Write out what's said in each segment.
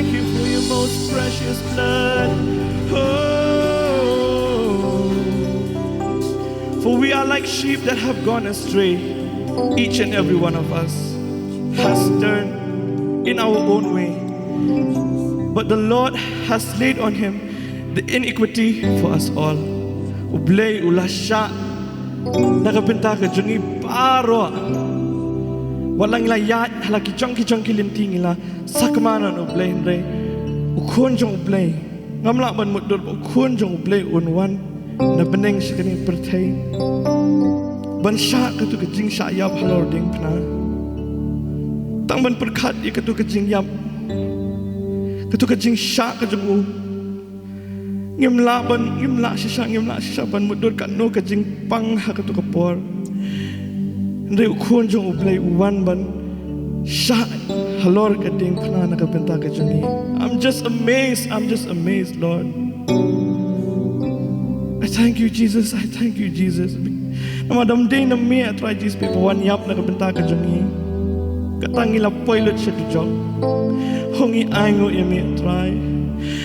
thank you for your most precious blood. Oh, for we are like sheep that have gone astray. Each and every one of us has turned in our own way, but the Lord has laid on him the iniquity for us all. Ublay ulasya nakapinta ka jungi paro walang layat halaki chonki linting ila sakmanan ublay ndre ukun jong ublay ngamla ban mudor ukun jong ublay unwan na beneng sikani perthai ban sha ka tu ka jing sha yap halor ding pna tang ban perkhat ya ka tu ka jing yap ka tu ka jing sha ka jong u ngim la shisha ban mudur kan no ka jing pang ha ka tu ka por ndre ukhon jong ublay uwan ban sha halor ka ding phana na ka penta ka jungi. I'm just amazed, Lord. I thank you, Jesus. Namadam day na me try these people one yap na ka penta ka jungi katangi la poilot siya tu jog hongi aingo me try.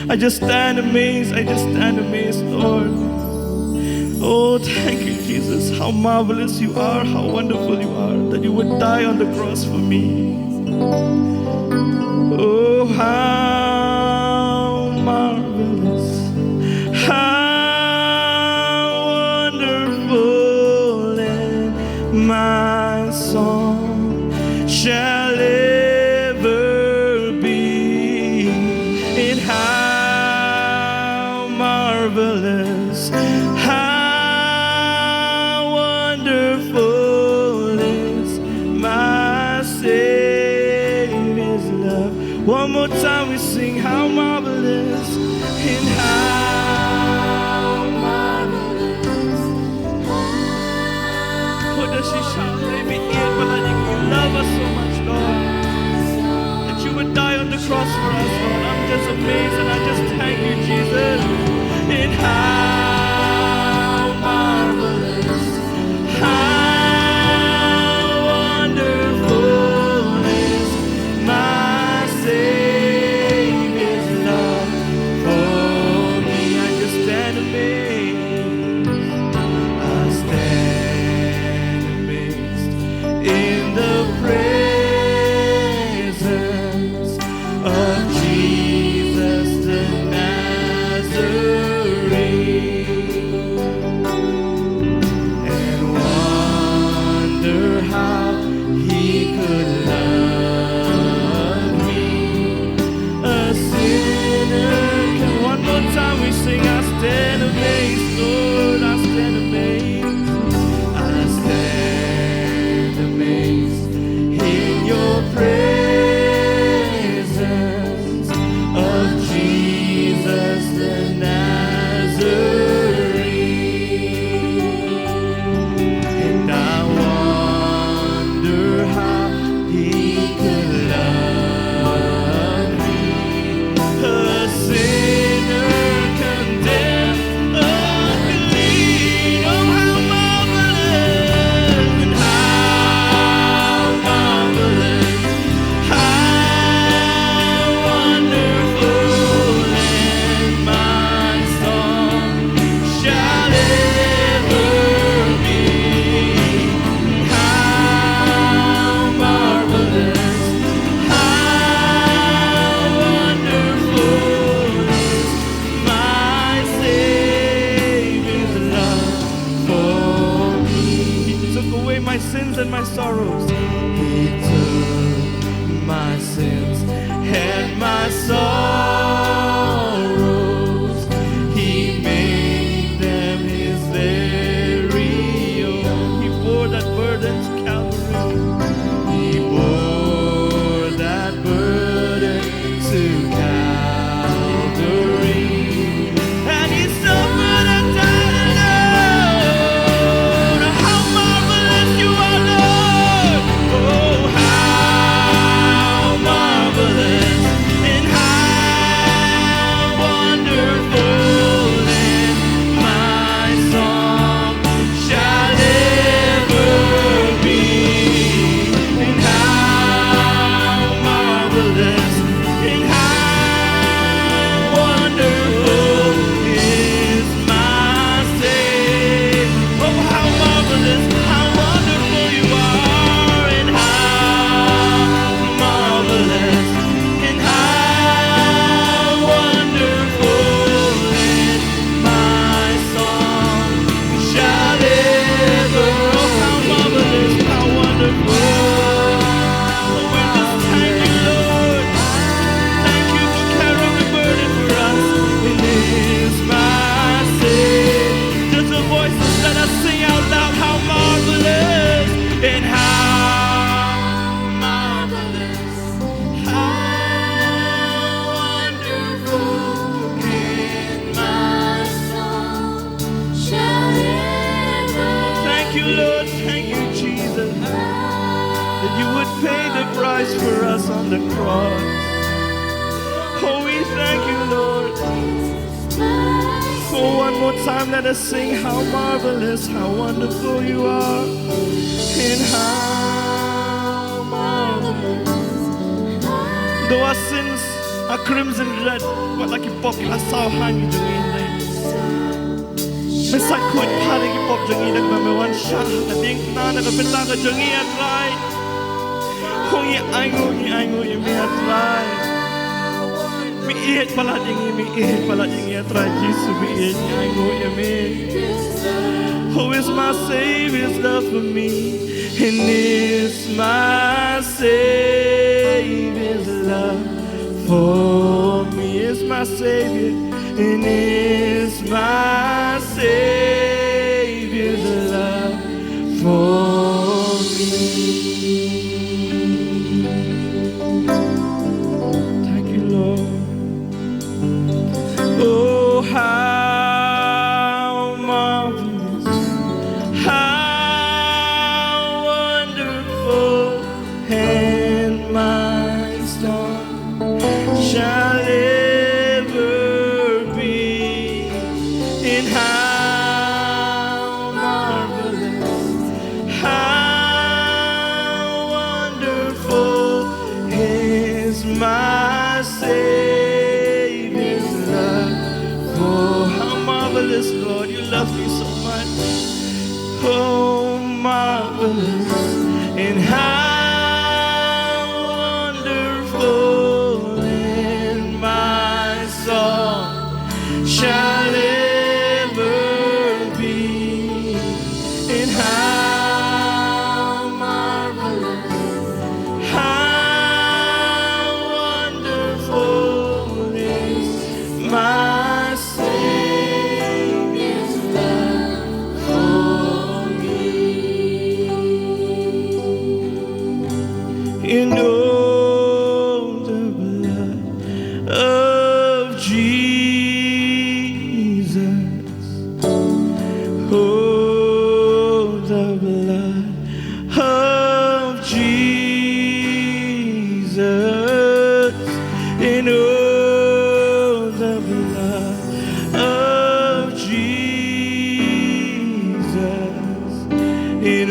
I just stand amazed, Lord. Oh, thank you, Jesus. How marvelous you are, how wonderful you are, that you would die on the cross for me. Oh, how marvelous, how wonderful, and my song shall ever be. In how marvelous, how wonderful is my Savior's love. One more time we sing, how marvelous, in how marvelous. What does she shout? Let me eat, but I think you love us so much, Lord, that you would die on the cross for us, Lord. I'm just amazed and I just thank you, Jesus. In how marvelous, how wonderful is my Savior's love for me. I just stand amazed. I stand amazed in the presence of Jesus the Nazarene, and wonder how he could love me, a sinner. One more time we sing, I stand amazed, Lord, I stand amazed. I stand amazed in your presence of Jesus the Nazarene, and I wonder how he could love me, a sinner condemned, unclean. Oh, how marvelous, and how marvelous, how wonderful, and my song shall ever be. How marvelous, how wonderful is my Savior's love for me. He took away my sins and my sorrows. He took my sins and my sorrows. He made them his very own. He bore that burden to Calvary. He bore that burden to Calvary, and he suffered and died alone. How marvelous you are, Lord! Oh, how marvelous, and how wonderful, and my song shall ever be. would pay the price for us on the cross. Oh, we thank you, Lord. For one more time, let us sing how marvelous, how wonderful you are, and how marvelous. Though our sins are crimson red, but like a pop, I saw hanging to me. Miss I could party pop jangi like my one shot. I think none of the Pitaka jangi at right. Oh, yeah, I know you may have tried. Me eat paladingi, me eat paladingi at right. Jisu, me eat, I know you may. Who is my Savior's love for me? And is my Savior's love for me? Is my Savior, and is my Savior's love for me. Thank you, Lord. Oh, how marvelous, how wonderful, and my star shall ever be. And how marvelous, how wonderful is my Savior's love. Oh, how marvelous, Lord, you love me so much. Oh, marvelous, and how wonderful, and my song shall ever be. And how marvelous, how wonderful is my Savior's love for me. You know the blood of Jesus. Oh, the blood of Jesus. And oh, the blood of Jesus. It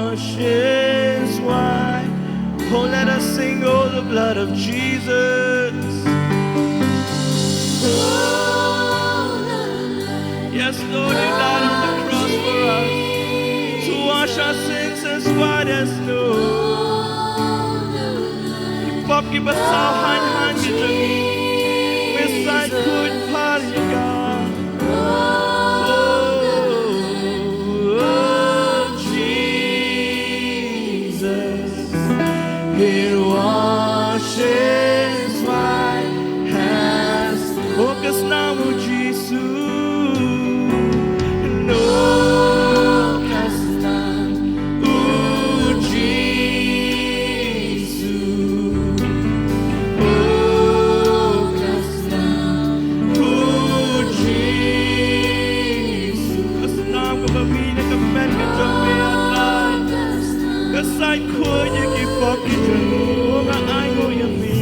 washes white. Oh, let us sing, oh, the blood of Jesus. Yes, Lord, you died on the cross for us to wash our sins as white as snow. Pop ki basaw han ki jangi, miss I could party God. Oh, Jesus, it washes white as snow. Cause now Jisu. Sai khôi như kỳ phật kỳ trường mà ai ngồi như mi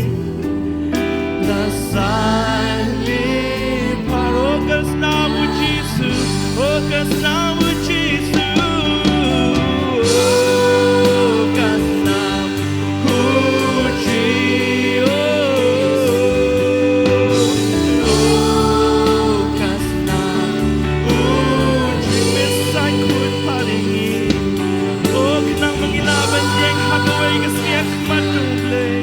là sai mi paro cause now with Jesus, oh cause now with Jesus, oh cause now with Jesus, oh cause now with Jesus, sai khôi paringi. Kenang mengilaban yang hagaway kasiyak matublay.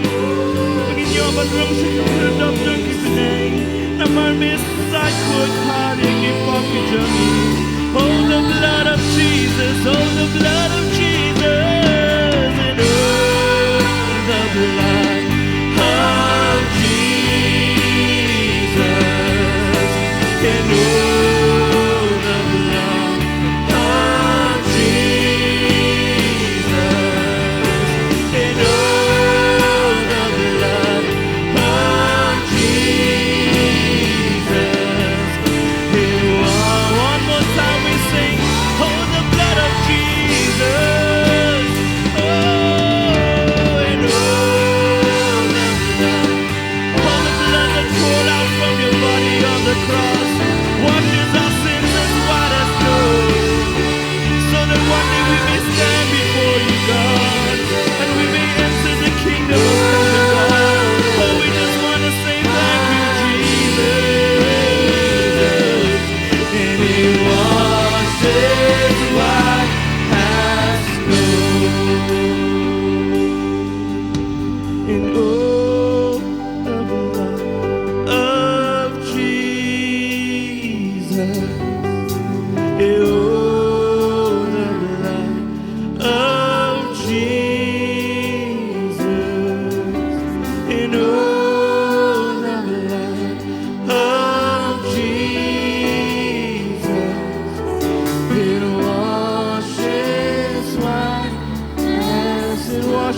Pag-inyo badrong sa kardam ng kisinay. Naman misay ko'y karing ipapijami. Oh, the blood of Jesus, oh, the blood of Jesus. And oh, the blood of Jesus. And oh, the blood of Jesus. And oh, the blood of Jesus. And one more time we sing, oh, the blood of Jesus.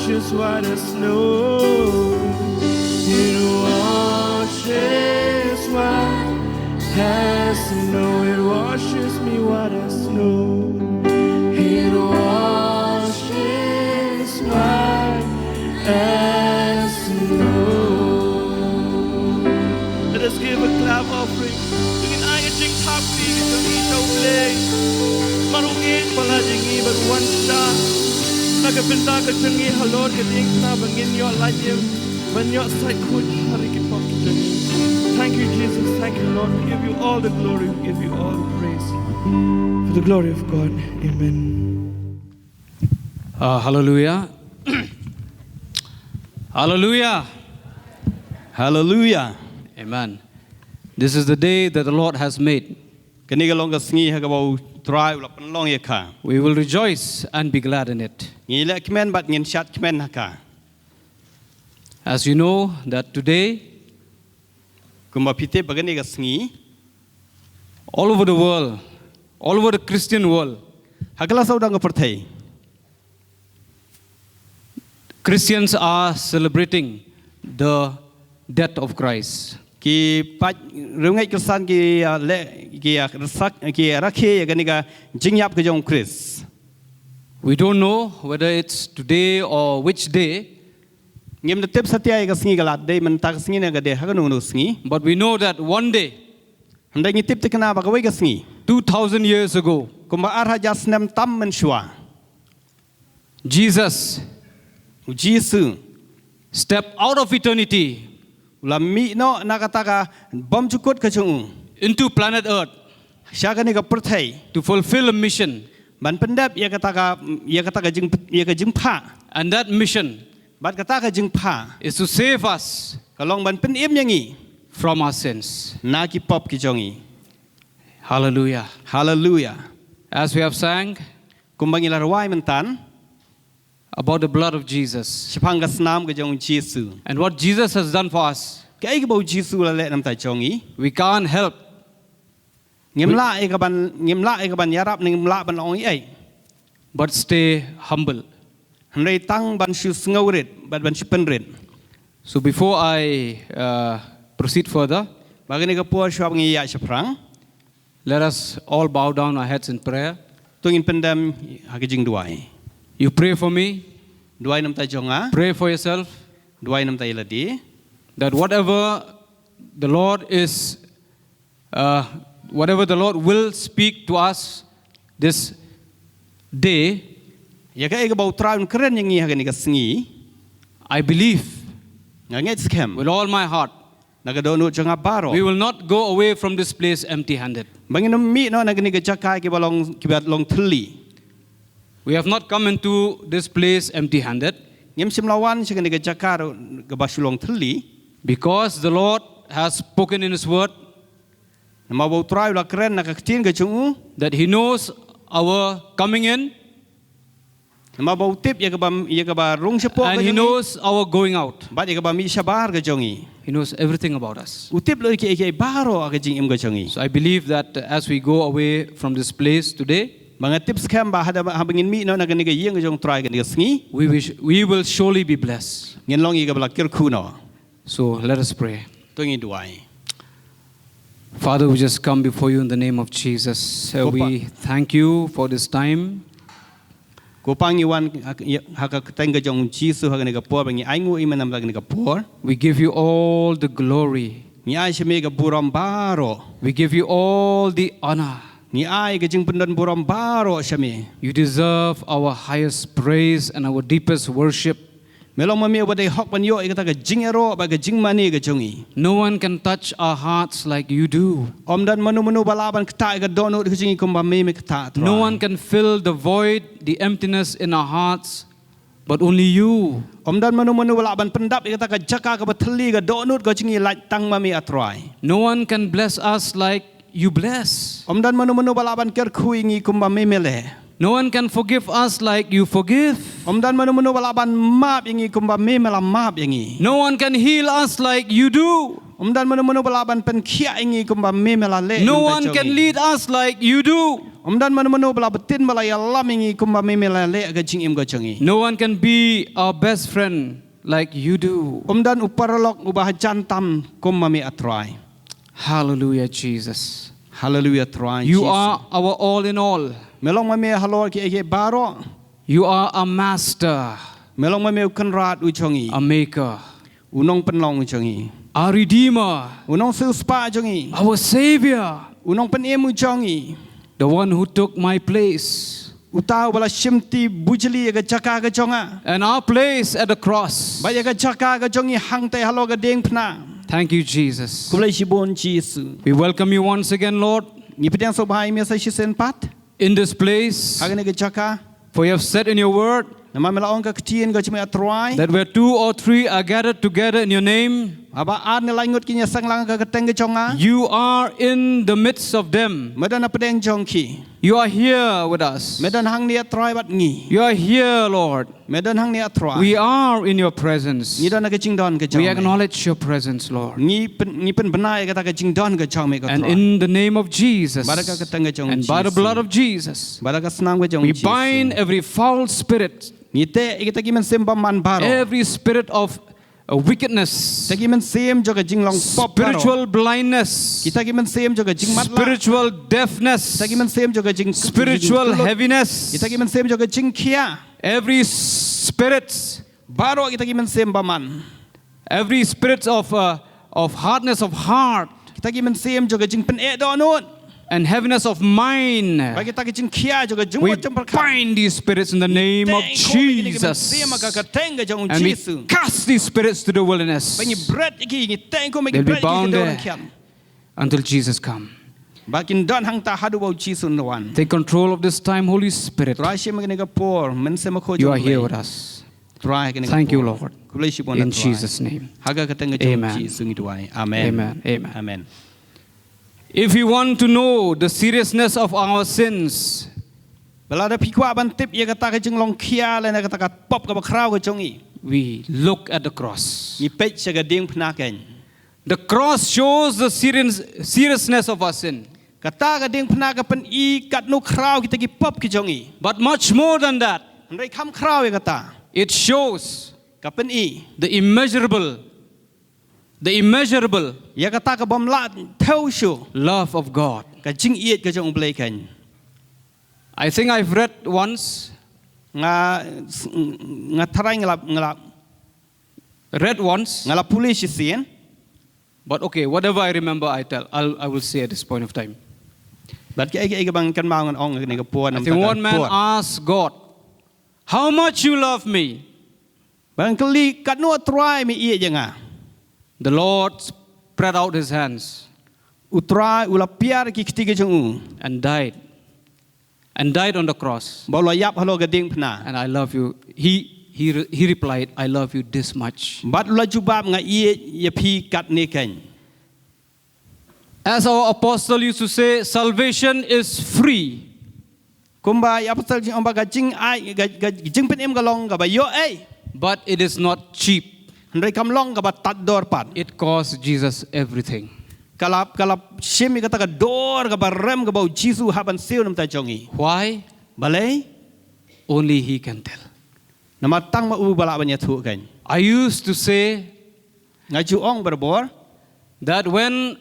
washes white as snow. It washes white as snow. It washes me white as snow. It washes white as snow. Let us give a clap offering. Dengan ayat jing tapi jing ito play. Marungin pala jingi but one shot. Nagapinta ka jingi halor ka ding na bangin yo lajim. When your sight could hari ki pok jingi. Thank you Jesus, thank you Lord. We give you all the glory, we give you all the praise. For the glory of God, amen. Hallelujah. Hallelujah. Hallelujah. Amen. This is the day that the Lord has made. We We will rejoice and be glad in it. As you know that today, all over the world, all over the Christian world, Christians are celebrating the death of Christ. We don't know whether it's today or which day, but we know that one day, 2,000 years ago, Jesus stepped out of eternity into planet Earth to fulfill a mission. And that mission is to save us from our sins. Hallelujah. Hallelujah. As we have sang about the blood of Jesus and what Jesus has done for us, we can't help but stay humble. So before I proceed further, let us all bow down our heads in prayer. You pray for me, pray for yourself, that whatever the Lord will speak to us this day, I believe with all my heart, we will not go away from this place empty-handed. We have not come into this place empty-handed because the Lord has spoken in His word that He knows our coming in and He knows our going out. He knows everything about us. So I believe that as we go away from this place today, we will surely be blessed. So let us pray. Father, we just come before you in the name of Jesus. We thank you for this time. We give you all the glory. We give you all the honor. You deserve our highest praise and our deepest worship. No one can touch our hearts like you do. No one can fill the void, the emptiness in our hearts, but only you. No one can bless us like you bless. No one can forgive us like you forgive. No one can heal us like you do. No one can lead us like you do. Omdan manu bala betin bala Allah mengi kumba memela le aga jing im gojongi. No one can be our best friend like you do. Omdan uparalok ubah jantam kumba me atrai. Hallelujah, Jesus. Hallelujah trai. You are our all in all. Melong mame halor ki ege baro. You are a master, Melong mame ukanrat ujongi. a maker, Unong penlong ujongi. our redeemer, Unong suspa ujongi. our savior, Unong penem ujongi. the one who took my place Utau bala shimti bujali aga chaka ga jonga. and our place at the cross. Ba aga chaka ga jongi hang te halo ga deng pna. Thank you, Jesus. Kulai shibon Jisu. We welcome you once again, Lord, Ni pedang sobhai me sa shisen pat. in this place. Aga ne ga chaka. For you have said in your word Nama mela ong ka ktien ga chme atrai. that where 2 or 3 are gathered together in your name, Aba ad ne langut kinya sang lang ga keteng ga jonga. you are in the midst of them. Medan na pedang jongki. You are here with us. Medan hang ni atrai bat ngi. You are here, Lord. Medan hang ni atrai. We are in your presence. Ni dan na ga jing don ga jong. We acknowledge your presence, Lord. Ni pen benai ga ta ga jing don ga jong me ga And atrai. in the name of Jesus Baraka keteng ga jong. and by the blood of Jesus, Baraka senang ga jong. we bind every foul spirit, Ni te kita ki men sembah man baro. every spirit of wickedness, Kita ki men sem jo ga jing long pop baro. spiritual blindness, Kita ki men sem jo ga jing mat la. spiritual deafness, Kita ki men sem jo ga jing spiritual heaviness, Kita ki men sem jo ga jing kia. every spirit, Baro kita ki men sembah man. every spirit of hardness of heart Kita ki men sem jo ga jing pen e do anut. and heaviness of mind. Bagi kita ki jing kia jo ga jing We wat jam perkara. bind these spirits in the name of Jesus. And we cast these spirits to the wilderness. They'll be bound there until Jesus comes. Bakin don hang ta hadu bau Jisu nawan. Take control of this time, Holy Spirit. Rashi magani ka por men sema ko You are here with us. Thank you, Lord. In Jesus' name. Haga katanga Amen. Jisu ngituai. Amen. Amen. Amen. Amen. If you want to know the seriousness of our sins, Balada pikwa bantip ia kata ka jing long kia le na kata ka pop ka bakrau ka jongi. we look at the cross. Ni pech sa gading pnaken. The cross shows the seriousness of our sin. Kata ka ding pna ka pen I kat no krau kita ki pop ki jongi. But much more than that, Andai kam krau ia kata. it shows Ka pen I. the immeasurable Ia kata ka bom lat thau shu. love of God. Ka jing iet ka jong blai kan. I think I've read once, Nga tarai ngalap pulis sien. but okay, whatever I remember, I will say at this point of time. But cái bang kan mau ngan ong ni ka puan I think one man asked God, "How much you love me?" Bang kali kat no try mi ia janga. The Lord spread out his hands Utrai ula piar ki ketiga jong and died on the cross. Ba la yap halo gading pna. And I love you. He replied, "I love you this much." Bat la jubab nga ia pi kat ni kan. As our apostle used to say, salvation is free. Kumba ya pasal jing ong ba jing ai jing pen em ga long ga ba yo But it is not cheap. Andai kam long ga ba tat dor pat. It cost Jesus everything. Kalap shemi kata ka dor ga ba rem ga ba Jisu haban siu nam ta jongi. Why? Balai Only he can tell. nama tang ma u bala banya thu kan. I used to say Ngaju ong berbor that when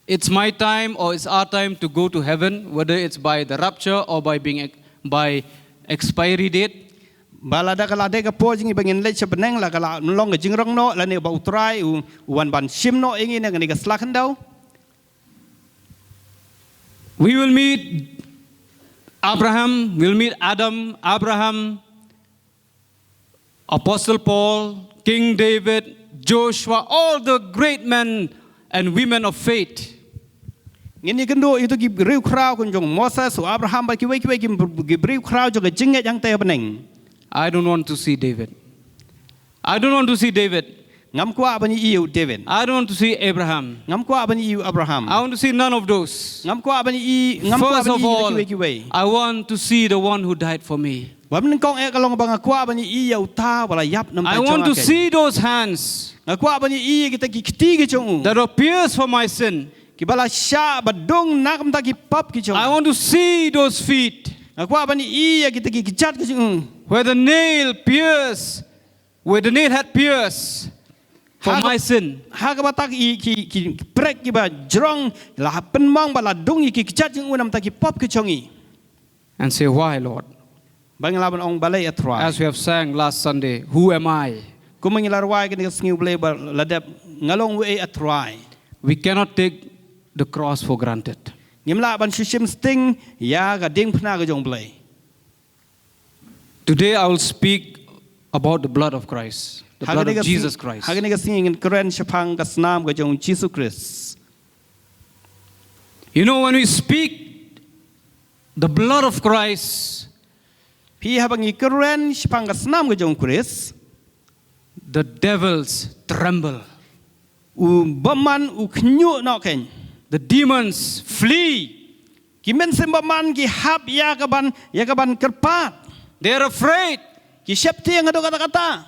it's my time or it's our time to go to heaven, whether it's by the rapture or by expiry date, balada kala de ka po jing bangin le sebeneng la kala long ga jing rong no la ne ba utrai wan ban sim no ingin nga ni ka slakan daw. we will meet Abraham, we'll meet Adam, Abraham, Apostle Paul, King David, Joshua, all the great men and women of faith. Ngini kendo itu ki riu krau kun jong Moses Abraham ba ki riu krau jong jing yang te beneng. I don't want to see David. I don't want to see David. Ngam kwa bani iu David. I don't want to see Abraham. Ngam kwa bani iu Abraham. I want to see none of those. Ngam kwa bani i ngam kwa First of all, bani I want to see the one who died for me. Ba men kong e kalong bang kwa bani i yau ta wala yap nam I want to see those hands ngakwa bani i kita ki kiti ge jong that appears for my sin. kibala sya badung nak mta ki pop ki chong. I want to see those feet Aku apa ni iya kita ki kicat ki chong. where the nail had pierced for my sin. Ha ka batak ki prek ki ba jrong la penmong bala dung ki kicat chong nam ta ki pop ki chong i. And say, why, Lord? Bang laban ong balai atrai. As we have sang last Sunday, who am I? Ku mengilarwai ki ngiu balai ba ladap ngalong we atrai. We cannot take the cross for granted. Ngimla ban shishim sting ya ga ding phna ga jong balai. Today I will speak about the blood of Christ, the blood of Jesus Christ. Hagani ga singing kren shapang ga snam ga jong Jisu Khrist. You know, when we speak the blood of Christ, Pi habangi kren shapang ga snam ga jong Khrist. The devils tremble. U baman u knyu no ken. The demons flee. Ki men sem baman ki hap ya ka ban kerpat. They are afraid. Ki syap tiang ado kata-kata.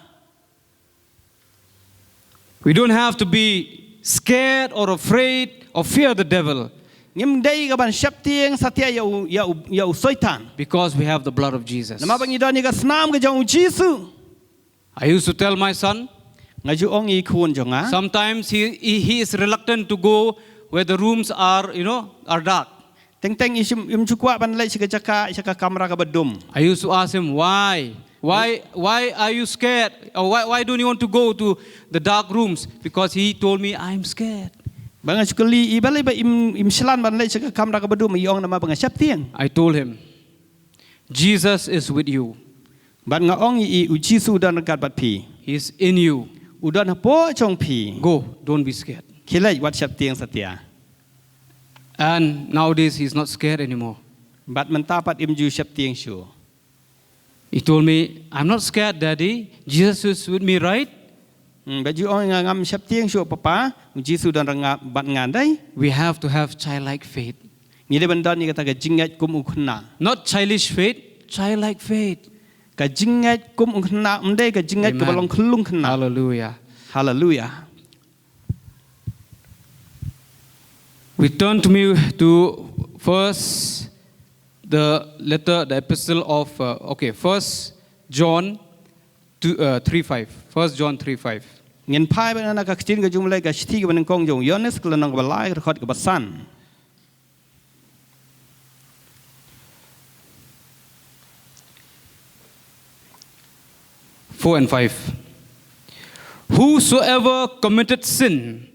We don't have to be scared or afraid or fear the devil, Ngim dai ka ban syap tiang satya ya u soitan. because we have the blood of Jesus. Nama bangi dani ka snam ga jong Jisu. I used to tell my son, Ngaju ong i khun jong a. sometimes he is reluctant to go where the rooms are, are dark. Teng im chukwa ban lai chaka kamera ka badum. I used to ask him, why? Why are you scared? Or why don't you want to go to the dark rooms? Because he told me, I'm scared. Banga chukali i balai ba im selan ban lai chaka kamera ka badum i ong nama banga syap tiang. I told him, Jesus is with you. Ban nga ong i u Jisu dan kat bat pi. He is in you. Udan hapo chong pi. Go, don't be scared. Kilai wat syap tiang satya. And nowadays he's not scared anymore. Bat mentapat im ju syap tiang syu. He told me, I'm not scared, Daddy. Jesus is with me, right? Baju ong ngam syap tiang syu papa, Jisu dan bat ngandai. We have to have childlike faith. Ni de bandan ni kata ka jingat kum ukhna. Not childish faith, childlike faith. Ka jingat kum ukhna mdai ka jingat ka balong khulung khna. Hallelujah. Hallelujah. We turn to first the epistle of First John 3:5. First John 3:5. Ngin pai ba na ka ktin ka jumlai ka shti ka ban kong jong Yohanes ka nang balai ka khot ka basan. Four and 5. Whosoever committed sin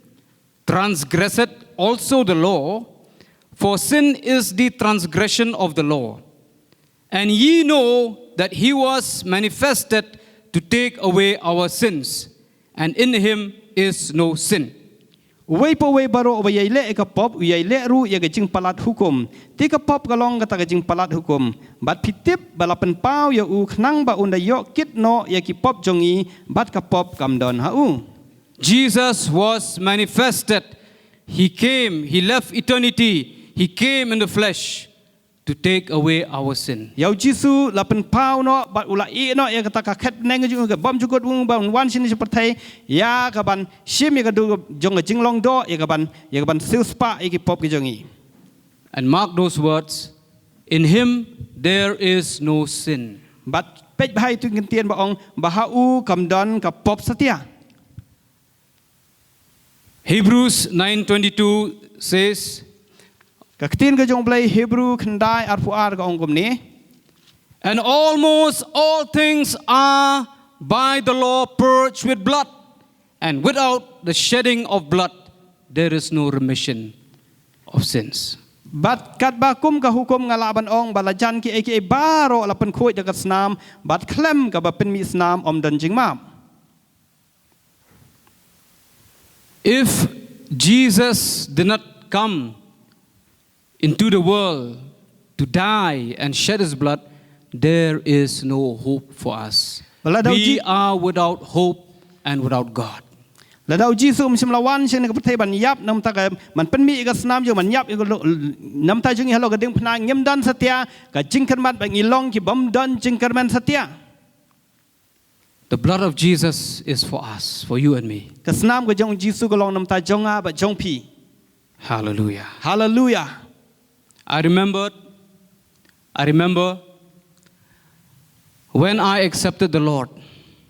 transgresseth also the law, for sin is the transgression of the law. And ye know that he was manifested to take away our sins, and in him is no sin. Wei po wei baro ba yai le ka pop yai le ru ya ga jing palat hukum. Ti ka pop ka long ka ta ga jing palat hukum. Bat pitip balapen pau ya u khnang ba unda yo kit no ya ki pop jongi bat ka pop kam don ha u. Jesus was manifested. He came, he left eternity, he came in the flesh to take away our sin. Yau Jisu lapen pau no bat ula I no ya kata ka khet neng ju ka bom jukot wung ba wan sin seperti ya ka ban sim ya ka du jong jing long do ya ka ban sil spa ya ki pop ki jongi. And mark those words, in him there is no sin. Bat pej bahai tu ngentian ba ong bahau kam don ka pop satia. Hebrews 9:22 says, Kaktin ka jong blai Hebrew khandai arfu ar ka ong kom ni. and almost all things are by the law purged with blood, and without the shedding of blood there is no remission of sins. Bat kat bakum ka hukum nga Laban ong balajan ki aka baro lapan khoi jagat snam bat klem ka ba pen mi snam om dan jing map. If Jesus did not come into the world to die and shed his blood, there is no hope for us. We are without hope and without God. Ladau Jisu sim lawan sing ka patay ban yap nam ta ka man pen mi ka snam jo man yap nam ta jing halo ka ding phna ngem dan satya ka jingkan mat ba ngilong ki bam dan jingkan man satya. The blood of Jesus is for us, for you and me. Ka snam ka jong Jisu ka long nam ta jonga ba jong pi. Hallelujah. Hallelujah. I remember when I accepted the Lord.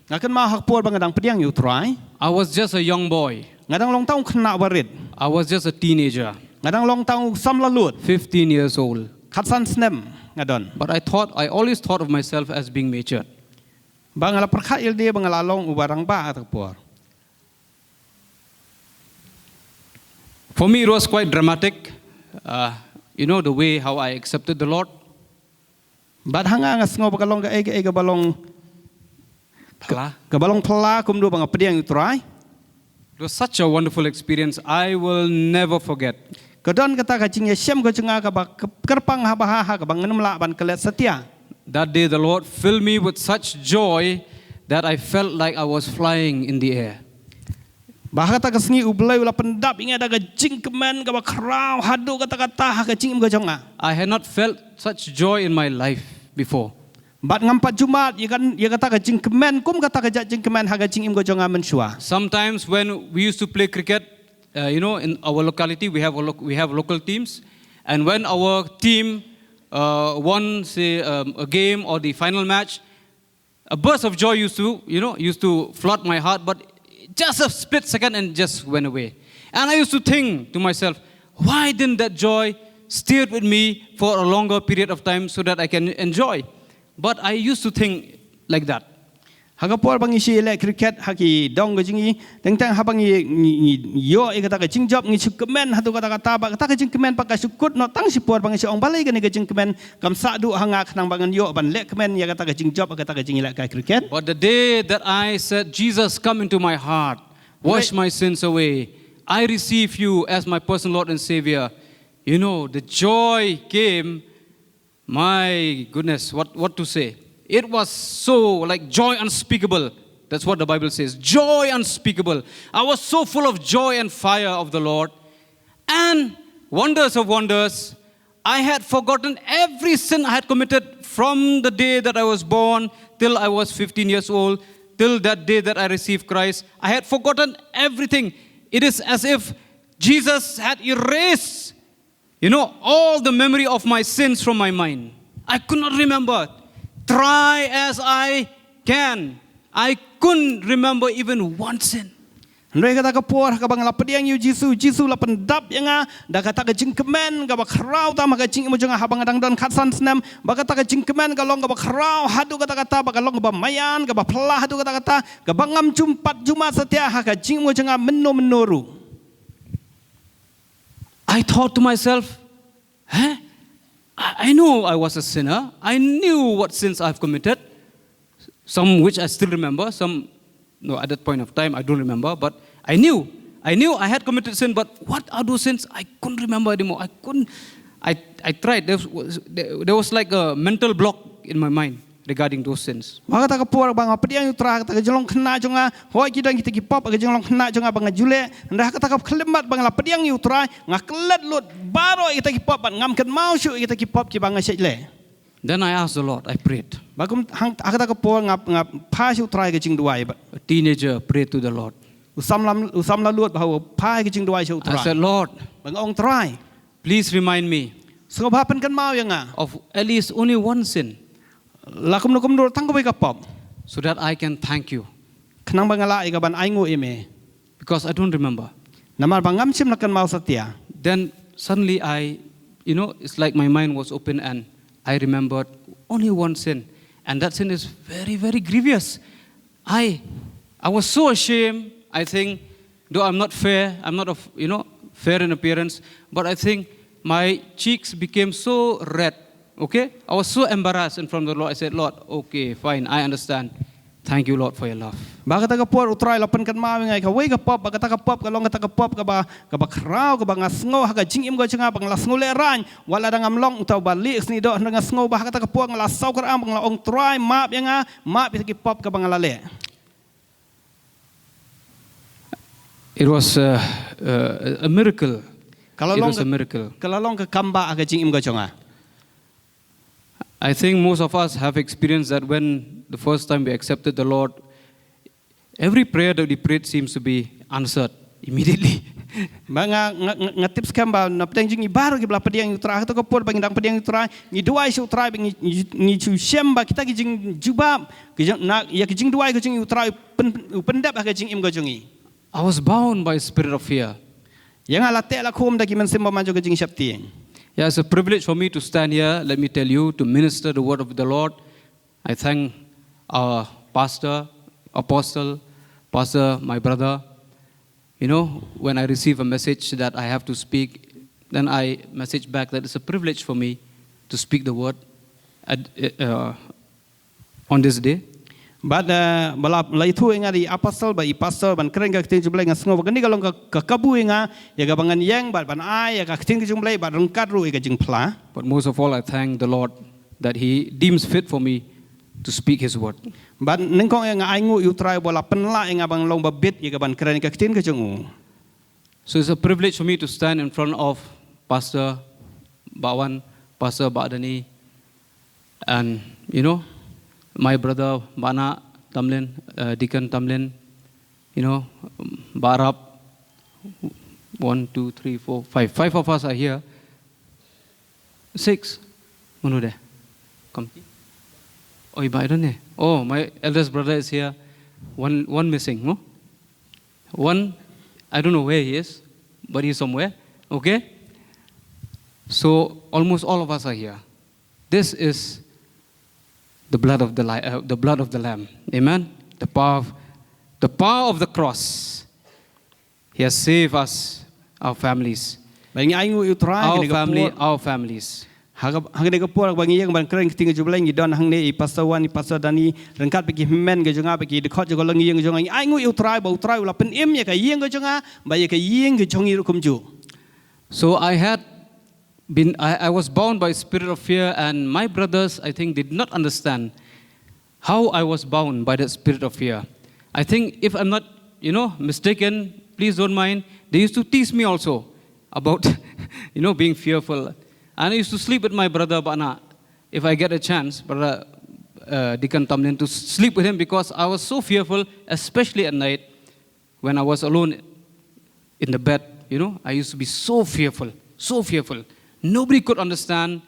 Ngakan ma hak por bangadang pediang yu try. I was just a young boy. Ngadang long taong kena warid. I was just a teenager, Ngadang long taong samlalut. 15 years old. Khatsan Snam ngadon. But I always thought of myself as being matured. Bangala perkhat il dia bangala long ubarang ba atak por. For me, it was quite dramatic. The way how I accepted the Lord. Bad hanga ngas ngo bagalong ga ega balong It ga balong pala kum do banga pediang yu try. was such a wonderful experience. I will never forget. Kadon kata ka jing yesem ko jenga ka ba kerpang ha ka bang ngenum la ban kelet setia. That day, the Lord filled me with such joy that I felt like I was flying in the air. Bah kata ka sengi ublai ula pendap ingat ada jing kemen ka ba krau hadu kata ha ka jing im ko jonga. I had not felt such joy in my life before. Bat ngampat Jumat ya kata ka jing kemen kum kata ka jing kemen ha ka jing im ko jonga mensua. Sometimes when we used to play cricket, in our locality we have local teams, and when our team won, say, a game or the final match, a burst of joy used to flood my heart, but just a split second and just went away. And I used to think to myself, why didn't that joy stay with me for a longer period of time so that I can enjoy? But I used to think like that. Hagapor bang isi elek cricket haki dong gajingi tentang habang yo kata ka jing job ngi kemen hatu kata ba kata ka jing kemen pakai sukut no tang si por bang isi ong balai ka jing kemen kam sa du hanga khnang bangan yo ban lek kemen ya kata ka jing job kata ka jing elek ka cricket. But the day that I said, Jesus, come into my heart, wash my sins away, I receive you as my personal Lord and Savior, the joy came. My goodness, what to say? It was so like joy unspeakable. That's what the Bible says. Joy unspeakable. I was so full of joy and fire of the Lord. And wonders of wonders, I had forgotten every sin I had committed from the day that I was born till I was 15 years old, till that day that I received Christ. I had forgotten everything. It is as if Jesus had erased, all the memory of my sins from my mind. I could not remember. Try as I can, I couldn't remember even one sin. Ndoi kata ka por ka bang la pediang yu Jisu la pendap yanga da kata ka jing kemen ka ba krau ta ma ka jing mo jonga habang dang don khatsan Snam ba kata ka jing kemen ka long ka ba krau hadu kata ba ka long ka ba mayan ka ba plah hadu kata ka bangam jumpat Jumat setia ha ka jing mo jonga menoru. I thought to myself, I know I was a sinner. I knew what sins I've committed. Some which I still remember. Some, no, at that point of time I don't remember. But I knew I had committed sin. But what are those sins? I couldn't remember anymore. I tried. There was like a mental block in my mind regarding those sins. Maka tak kapur bang apa dia yang terah kata jelong kena jonga hoi kita kita kipop ke jelong kena jonga bang jule ndah kata kap kelemat bang la pediang yu terah ngaklet lut baro kita kipop ban ngam ken mau syu kita kipop ki bang sejle. Then I asked the Lord, I prayed. Bagum hang kata kapur ngap pa syu terah ke jing duai ba. A teenager prayed to the Lord. Usam la lut bahawa pa ke jing duai syu terah. I said, Lord, bang ong terah. please remind me Sengopapan kan mau yang of at least only one sin, lakum nukum dur tang ko kapop. so that I can thank you. Kenang bangala ika ban aingu ime. Because I don't remember. Namar bangam sim lakan mau setia. Then suddenly it's like my mind was open and I remembered only one sin. And that sin is very, very grievous. I was so ashamed. I think, though I'm not fair fair in appearance, but I think my cheeks became so red. Okay? I was so embarrassed in front of the Lord. I said, Lord, okay, fine, I understand. Thank you, Lord, for your love. Baka taga por utray lapan kan mami ngai ka wei ka pop baka taga pop ka long ka taga pop ka ba krau ka ba ngasngo ha ka jing im go chenga bang lasngo le ran wala dang am long utaw bali sni do nga sngo ba ka taga pop ngala saw ka am bang la ong try map yanga map ki pop ka bang lale. It was a miracle. Kalau It long was a miracle. kalau long ka kamba ka jing im go chenga. I think most of us have experienced that when the first time we accepted the Lord, every prayer that we prayed seems to be answered immediately. Mga tips kamba na pedang jing ibaru ki bla pedang utra to ko por bang dang pedang utra ni duai su utra bang ni chu shemba kita ki jing jubab ki na ya ki jing duai ki jing utra pendap ka jing im go jungi. I was bound by a spirit of fear. Yang ala te la khom da ki men semba manjo ka jing syapti. Yeah, it's a privilege for me to stand here, let me tell you, to minister the word of the Lord. I thank our pastor, apostle, pastor, my brother. You know, when I receive a message that I have to speak, then I message back that it's a privilege for me to speak the word on this day. But bala laitu inga di apostle ba pastor ban keren ka tin jumlai nga sngo gani kalong ka kabu inga ya ga bangan yang ban ai ya ka tin jumlai ba rengkat ru ka jing pla. But most of all I thank the Lord that he deems fit for me to speak his word. But nengkong nga ai ngu utrai bola penla inga bang long ba bit ya ga ban keren ka tin ka jung. So it's a privilege for me to stand in front of Pastor Bawan, Pastor Badani, and you know, my brother Bana Tamlin, Deacon Tamlin, you know, Barab, 1, 2, 3, 4, 5. 5 of us are here. 6. Manu de? Come. Oh, I don't know. Oh, my eldest brother is here. One missing, no? One, I don't know where he is, but he's somewhere. Okay? So almost all of us are here. This is the blood of the Lamb. Amen. The power of the cross. He has saved us, our families. Our families. Hangde ko por bang yang ban kren ting jubla ngi don hang ne pastor wan pastor dani rengkat bagi men ga jonga bagi de khot jo lang yang jonga ai ngu utrai ba utrai la pen em ya ka yang ga jonga ba ya ka yang ga jongi kum ju. So I was bound by spirit of fear, and my brothers, I think, did not understand how I was bound by the spirit of fear. I think if I'm not, mistaken, please don't mind, they used to tease me also about, being fearful. And I used to sleep with my brother Bana, if I get a chance, brother Deacon Tamlin, to sleep with him because I was so fearful, especially at night when I was alone in the bed. I used to be so fearful. Nobody could understand.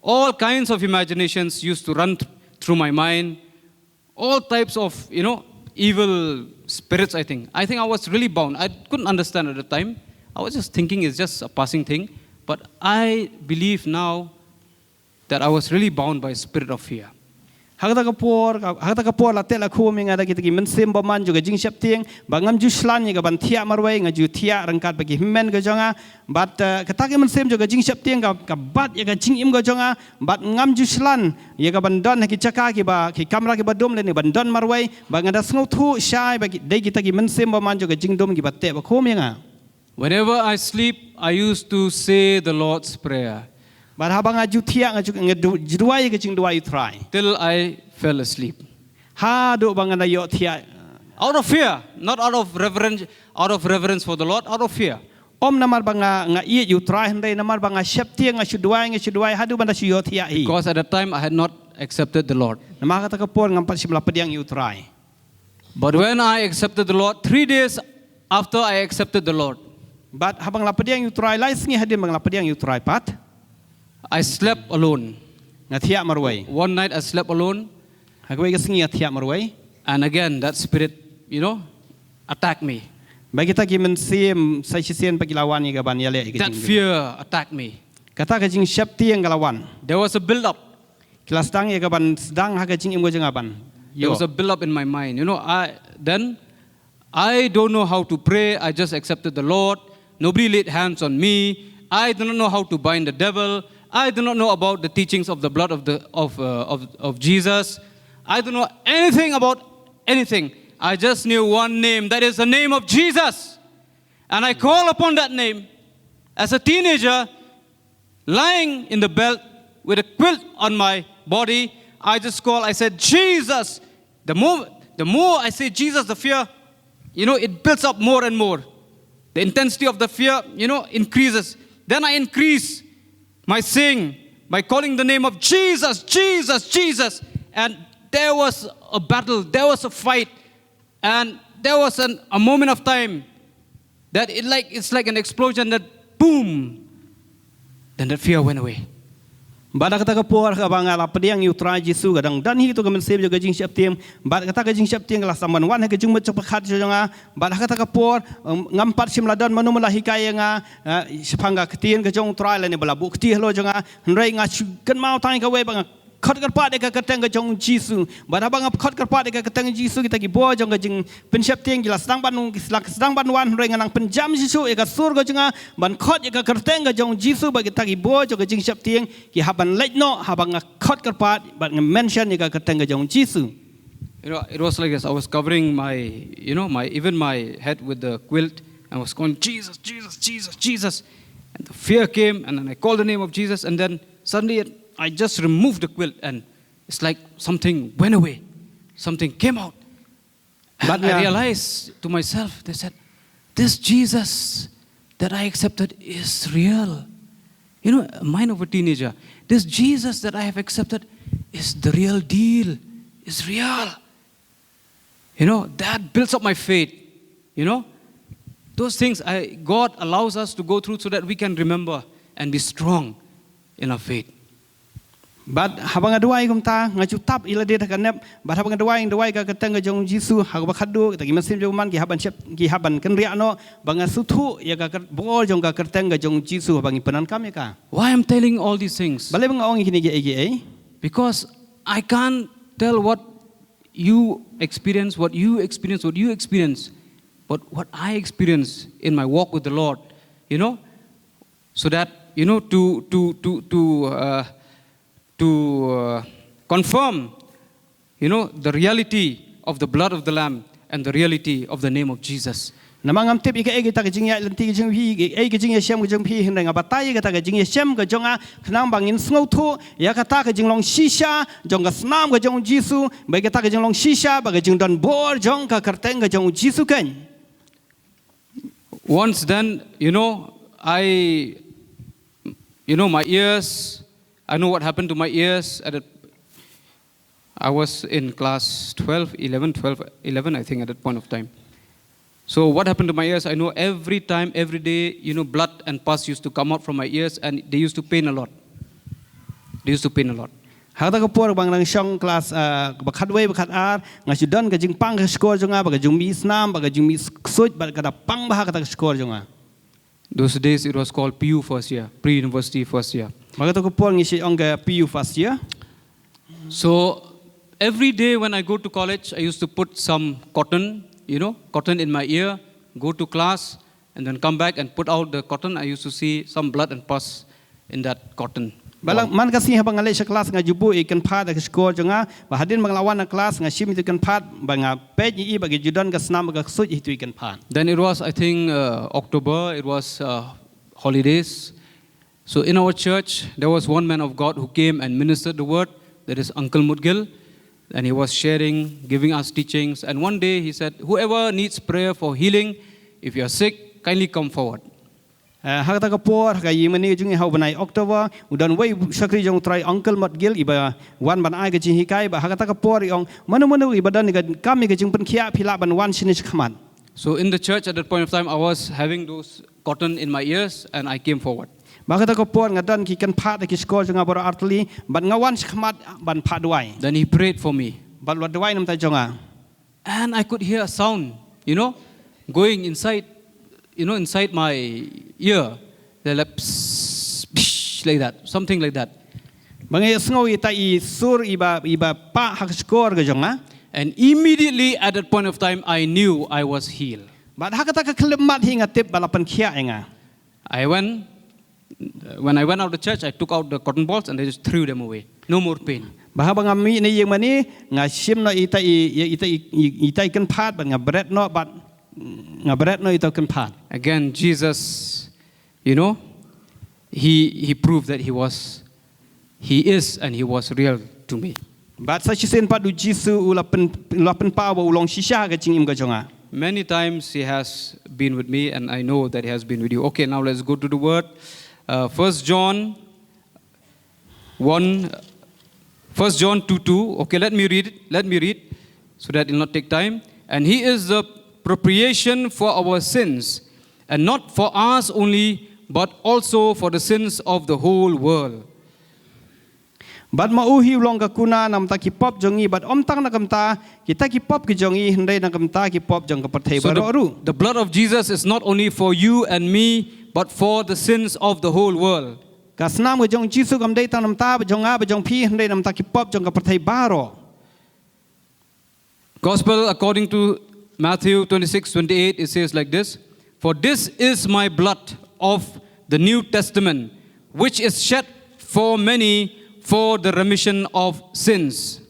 All kinds of imaginations used to run through my mind. All types of, evil spirits, I think. I think I was really bound. I couldn't understand at the time. I was just thinking it's just a passing thing. But I believe now that I was really bound by a spirit of fear. Hagta ka por la tela khu mi nga da ki men sem ba man ju ga jing shap tieng bangam ju slan ni ga ban thia marwai nga ju thia rangkat bagi men ga jonga bat ka ta men sem ju ga jing shap tieng ka bat ya ga jing im ga jonga bat ngam ju slan ya ga ban don ki chaka ki ba ki kamera ki ba dom le ni ban don marwai ba nga da sngo thu shai ba ki dei ki ta ki men sem ba man ju ga jing dom ki ba te ba khu mi nga. Whenever I sleep, I used to say the Lord's Prayer. But habang aju thia ngduai ke jing duai try till I fell asleep. Ha do bang na yo thia Out of fear, not out of reverence for the Lord, out of fear. Namar bang nga i you try hande namar bang shep tieng nga hadu banda si yo thia hi. Because at that time I had not accepted the Lord. Namaka ta ka por ngam pasim la pediang you try. But when I accepted the Lord, 3 days after I accepted the Lord, but habang la pediang you try lai singi hadin bang la pediang you try pat I slept alone. Ngathia marway. One night I slept alone. Hagway singi ngathia marway. And again that spirit, attacked me. Bagi ta gimen sim sai sisen pagilawan ni gaban yale. That fear attacked me. Kata ka jing shep tieng galawan. There was a build up. Kilas dang ya gaban sedang haga jing im go jangaban. There was a build up in my mind. I don't know how to pray. I just accepted the Lord. Nobody laid hands on me. I do not know how to bind the devil. I do not know about the teachings of the blood of Jesus. I don't know anything about anything. I just knew one name. That is the name of Jesus. And I call upon that name. As a teenager, lying in the bed with a quilt on my body, I said, Jesus. The more I say Jesus, the fear, it builds up more and more. The intensity of the fear, increases. Then I increase my sing by calling the name of Jesus, Jesus, Jesus. And there was a battle, there was a fight, and there was a moment of time that it's like an explosion that boom, then that fear went away. Bada kata kapor ka bang ala pediang yu try Jisu kadang dan hi tu ka men save jo gajing siap tiang bad kata gajing siap tiang la saman wan ha gajing macam pakhat jo nga bad kata kapor ngampat sim ladan manu mala hikaya nga sepangga ketien ka jong try la ni bala bu kti lo jo nga hnrei nga kan mau tai ka we bang khot kar pa de ka kateng ka jong Jisu bad bang khot kar pa de ka kateng Jisu kita ki bo jong gajing pen siap tiang gila sedang ban wan hnrei nga nang penjam Jisu e ka sur ka jonga ban khot e ka kateng ka jong Jisu bagi ta ki bo jo gajing siap tiang ki haban leit no habang khot kar pa but mention e ka kateng ka jong Jisu. You know, it was like this. I was covering my even my head with the quilt. I was going, Jesus, Jesus, Jesus, Jesus. And the fear came, and then I called the name of Jesus, and then suddenly I just removed the quilt, and it's like something went away. Something came out. And I realized to myself, they said, this Jesus that I accepted is real. You know, mind of a teenager. This Jesus that I have accepted is the real deal. It's real. You know, that builds up my faith. You know, those things God allows us to go through so that we can remember and be strong in our faith. But habang aduai kum ta ngaju tap ila dia kan nep but habang aduai ka kateng ka jong Jisu ha ba khadu ta ki masim jong man ki haban kan ria no bang suthu ya ka bol jong ka kateng ka jong Jisu bang penan kam ya ka. Why I'm telling all these things? Bale bang ong kini ge Because I can't tell what you experience, what I experience in my walk with the Lord, you know, so that, you know, to confirm, you know, the reality of the blood of the Lamb and the reality of the name of Jesus. Namangam tip ika egi ta ka jingya lenti ka jing hi egi jingya shem ka jing hi hindai nga batai ka ta ka jingya shem ka jonga khnang bangin sngo thu ya ka ta ka jinglong shisha jong ka snam ka jong Jisu bai ka ta ka jinglong shisha ba ka jing don bor jong ka karteng ka jong Jisu kan. Once then, you know, my ears, I know what happened to my ears. I was in class 11, I think, at that point of time. So what happened to my ears, I know every time, every day, you know, blood and pus used to come out from my ears, and they used to pain a lot. Hata ka por bang nang shong class bakhat wei bakhat ar ngaji don ka jing pang ka score jonga ba ka jung mi Snam ba ka jung mi suit ba ka da pang ba ka ta score jonga. Those days it was called PU first year, pre-university first year. Maka to ko por ngi si ong ka PU first year. So every day when I go to college, I used to put some cotton in my ear, go to class, and then come back and put out the cotton. I used to see some blood and pus in that cotton. Balang man kasi habang alay sa class nga jubu ikan pad ka score jonga ba hadin manglawan na class nga sim itu kan pad ba nga page ni ba judon ka Snam ka suit itu ikan pad. Then it was, I think, October. It was holidays. So in our church, there was one man of God who came and ministered the word. That is Uncle Mudgil. And he was sharing, giving us teachings. And one day he said, whoever needs prayer for healing, if you are sick, kindly come forward. Hakata ka por ka yimani jung hau banai October udan wei sakri jong try Uncle Mudgil iba wan ban ai ka jing hikai ba hakata ka por yong manu ibadan ka kami ka jing penkhia phila ban wan sinis khaman. So in the church at that point of time, I was having those cotton in my ears, and I came forward. Bakata ko por ngadan ki kan phat ki score jonga bor artli ban ngawan khmat ban phat duai. Then he prayed for me. Ban wat duai nam ta jonga. And I could hear a sound, you know, going inside my ear. They're like psh, psh, like that, something like that. Bangai sngo ita I sur iba pa hak score ka jonga. And immediately at that point of time, I knew I was healed. But hakata ka klemat hinga tip balapan khia enga. When I went out of the church, I took out the cotton balls and I just threw them away. No more pain. Bahaba ngami ni yang mani ngasim no ita ikan phat ba ngabret no but ngabret no ita kan phat. Again, Jesus, you know, he proved that he is and he was real to me. But such sen pat du Jisu ulapen pa ba ulong shisha ka jing im ka jonga. Many times he has been with me, and I know that he has been with you. Okay, now let's go to the word. 1 John 2:2. Okay, let me read so that it will not take time. And he is the propitiation for our sins, and not for ours only, but also for the sins of the whole world. Bat mauhi long ka kuna nam ta ki pop jongi bat om tang na kamta kita ki pop ki jongi hendai na kamta ki pop jong ka pathai So baro ru. the blood of Jesus is not only for you and me, but for the sins of the whole world. Ka snam ka jong Jisu kam dei tang nam ta ba jong a ba jong phi hendai nam ta ki pop jong ka pathai baro. Gospel according to Matthew 26:28, it says like this: For this is my blood of the New Testament, which is shed for many for the remission of sins.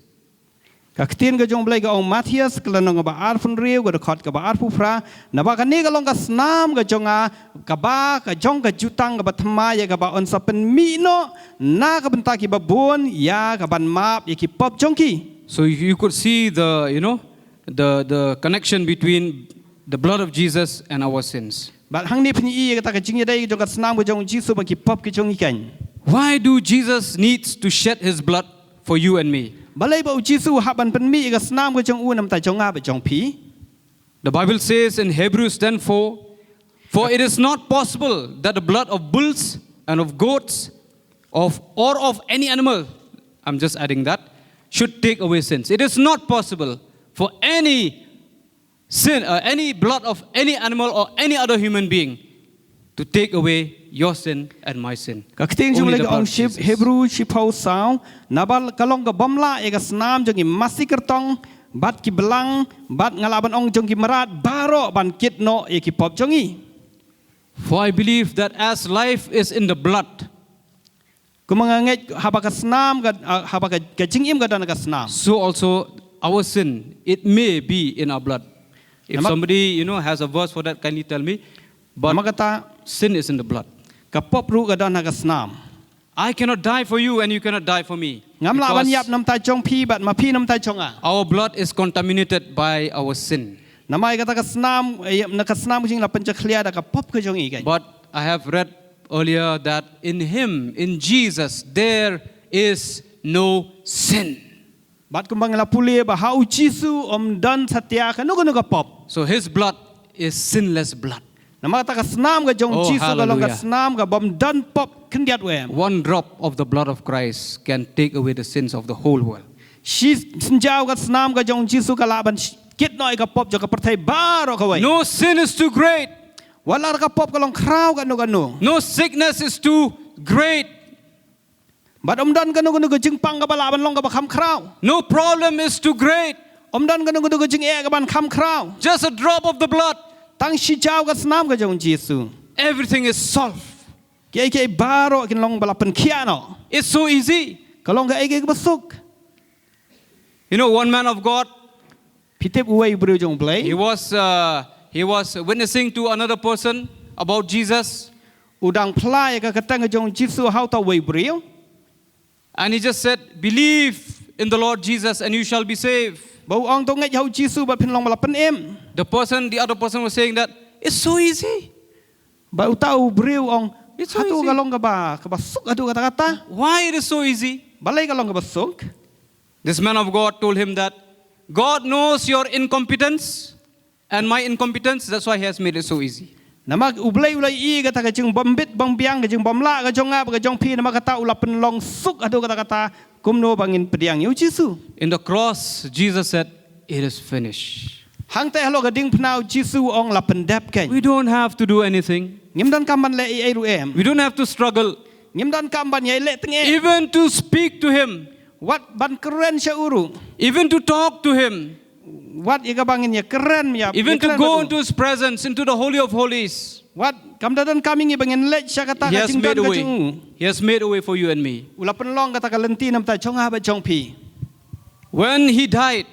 Ka ktin ka jong blai ka ong Matthias ka lanong ka ba ar fun riu ka khot ka ba ar pu phra na ba ka ni ka long ka snam ka jong a ka ba ka jong ka jutang ka ba thma ya ka ba on sa pen mi no na ka benta ki ba bon ya ka ban map ya ki pop jong ki. So you could see the connection between the blood of Jesus and our sins. Bat hang ni phni i ka ta ka jing ya dai jong ka snam ka jong Jisu ba ki pop ki jong i kan. Why do Jesus needs to shed his blood for you and me? Balai ba Jisu ha ban pen mi ka snam ka jong u nam ta jong a ba jong phi. The Bible says in Hebrews 10:4, for it is not possible that the blood of bulls and of goats or of any animal, I'm just adding that, should take away sins. It is not possible for any sin, any blood of any animal or any other human being to take away your sin and my sin. Ka kting jong Only le the ka blood ong of ship Jesus. Hebrew shipau sao nabal kalong ka bomla e ka snam jong i masi kertong bat ki belang bat ngalaban ong jong ki merat baro ban kit no e ki pop jong i. For I believe that as life is in the blood, Ku manganget haba ka snam ka haba ka jing im ka dan ka snam. so also our sin, it may be in our blood. If Nama- somebody, has a verse for that, can you tell me? But Nama kata sin is in the blood. ka pop ru ka dan ka snam. I cannot die for you and you cannot die for me. Ngam la ban yap Because nam ta jong phi bat ma phi nam ta jong a. our blood is contaminated by our sin. Namai kata ka snam na ka snam jing la pen cha khlia da ka pop ka jong i kan. But I have read earlier that in him, in Jesus, there is no sin. Bat kumbang la puli ba hau Jisu om dan satya ka no ka pop. So his blood is sinless blood. Nama kata ka snam ka jong Oh, Jisu ka long ka hallelujah. snam ka bom dan pop kendiat we. One drop of the blood of Christ can take away the sins of the whole world. Shi sinjau ka snam ka jong Jisu ka la ban kit noi ka pop jo ka perthai baro ka we. No sin is too great. Wala ka pop ka long krau ka no ka no. No sickness is too great. Bat om dan ka no ka jing pang ka ba la ban long ka ba kham krau. No problem is too great. Om dan ka no ka jing e ka ban kham krau. Just a drop of the blood. Tang shi jau ka snam ka jong Jisu. Everything is solved. Ke baro kin long bala pen kia no. It's so easy. Ka long ka ke basuk. One man of God, Pitip uai bru jong blai. he was witnessing to another person about Jesus, Udang plai ka katang ka jong Jisu hau ta wei bru. and he just said, believe in the Lord Jesus and you shall be saved. Bau ong to ngai hau Jisu bat pin long bala pen em. The other person was saying that, it's so easy. Bau tau bru ong. It's so Hatu easy. ka long ka basuk adu kata-kata. Why it is so easy? Balai ka long ka basuk. This man of God told him that God knows your incompetence and my incompetence, that's why he has made it so easy. Nama ublai I kata ka jing bombit bang biang ka jing bomla ka jong ka jong pi nama kata ula pen long suk adu kata-kata kumno bangin pediang yu Jisu. In the cross, Jesus said, it is finished. Hang te halo ka ding pnau Jisu ong la pen dep kan. We don't have to do anything. Ngim dan kamban le I ru em. We don't have to struggle. Ngim dan kamban yai le teng e. Even to speak to him, Wat ban keren sya uru. even to talk to him, Wat ika bangin ya keren ya. even to keren go batu. into his presence, into the Holy of Holies. Wat kamdadan kami ngi bangin le sya kata He ka has jing made dan a ka way. jing. He has made a way for you and me. Ula pen long kata ka lenti nam ta jong ha ba jong pi. When he died,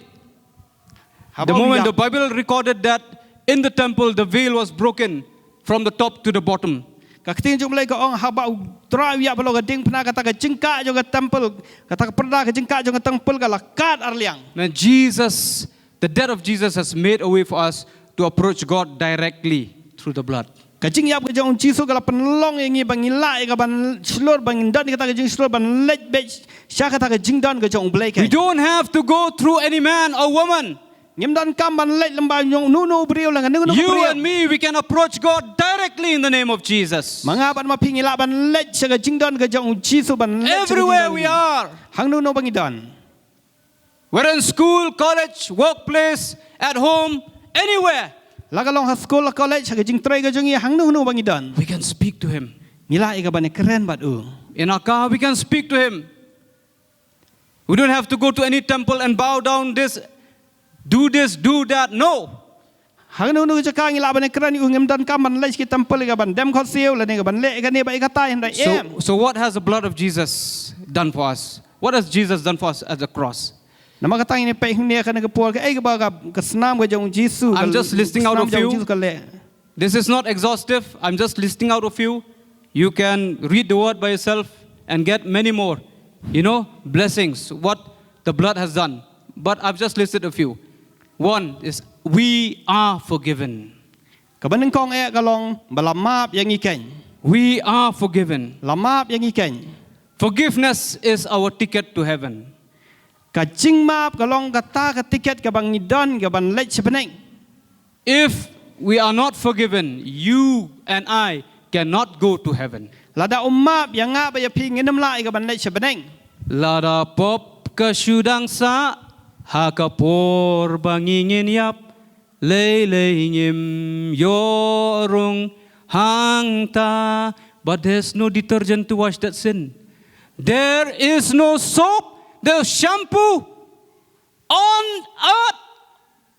the Habau moment ya. the Bible recorded that in the temple the veil was broken from the top to the bottom. Ka kting jong lai ka ong habau trau ya balo ka ding pna kata ka jingka jong ka temple kata ka perda ka jingka jong ka temple ka lakat arliang. Now Jesus, the death of Jesus has made a way for us to approach God directly through the blood. Ka jing yap ka jong Jisu ka la pen long ngi bangin la ka ban slor bangin dan kata ka jing slor ban let be sya kata ka jing dan ka jong blai ka. We don't have to go through any man or woman. ngim dan kam ban lek lembau nyong nu brio la nganu You brio and me, we can approach God directly in the name of Jesus. manga ban ma pingi la ban lek saga jingdon ga jong Jisu ban lek Everywhere we are, hang nu bangi don whether in school, college, workplace, at home, anywhere, la ga long ha school college saga jing trai ga jong hang nu bangi don we can speak to Him. ngila ga ban keren bat u In our car, we can speak to Him. We don't have to go to any temple and bow down this, do that. No. hang nu ga ka ngila ban keren u ngim dan kam ban lek ki temple ga ban dem khot siu la ne ga ban lek ga ne ba ga tai handai em So what has the blood of Jesus done for us? What has Jesus done for us at the cross? nama ka tang ni pe hne ka ne ga por ga ai ga ba ga snam ga jong Jisu I'm just listing out a few. ka le This is not exhaustive. I'm just listing out a few. You can read the word by yourself and get many more, blessings, what the blood has done. But I've just listed a few. One is, we are forgiven. ka ban kong e ga long balamap yang ikeng We are forgiven. lamap yang ikeng Forgiveness is our ticket to heaven. ka jing map ka long ka ta ka tiket ka bang idon ka ban lek sebeneng If we are not forgiven, you and I cannot go to heaven. lada ummap yang nga ba ya pi nginem lai ka ban lek sebeneng Lada pop kasudang sa hakapor bangingin yap lei ngim yorung hangta. But there's no detergent to wash that sin. There is no soap, there's shampoo on earth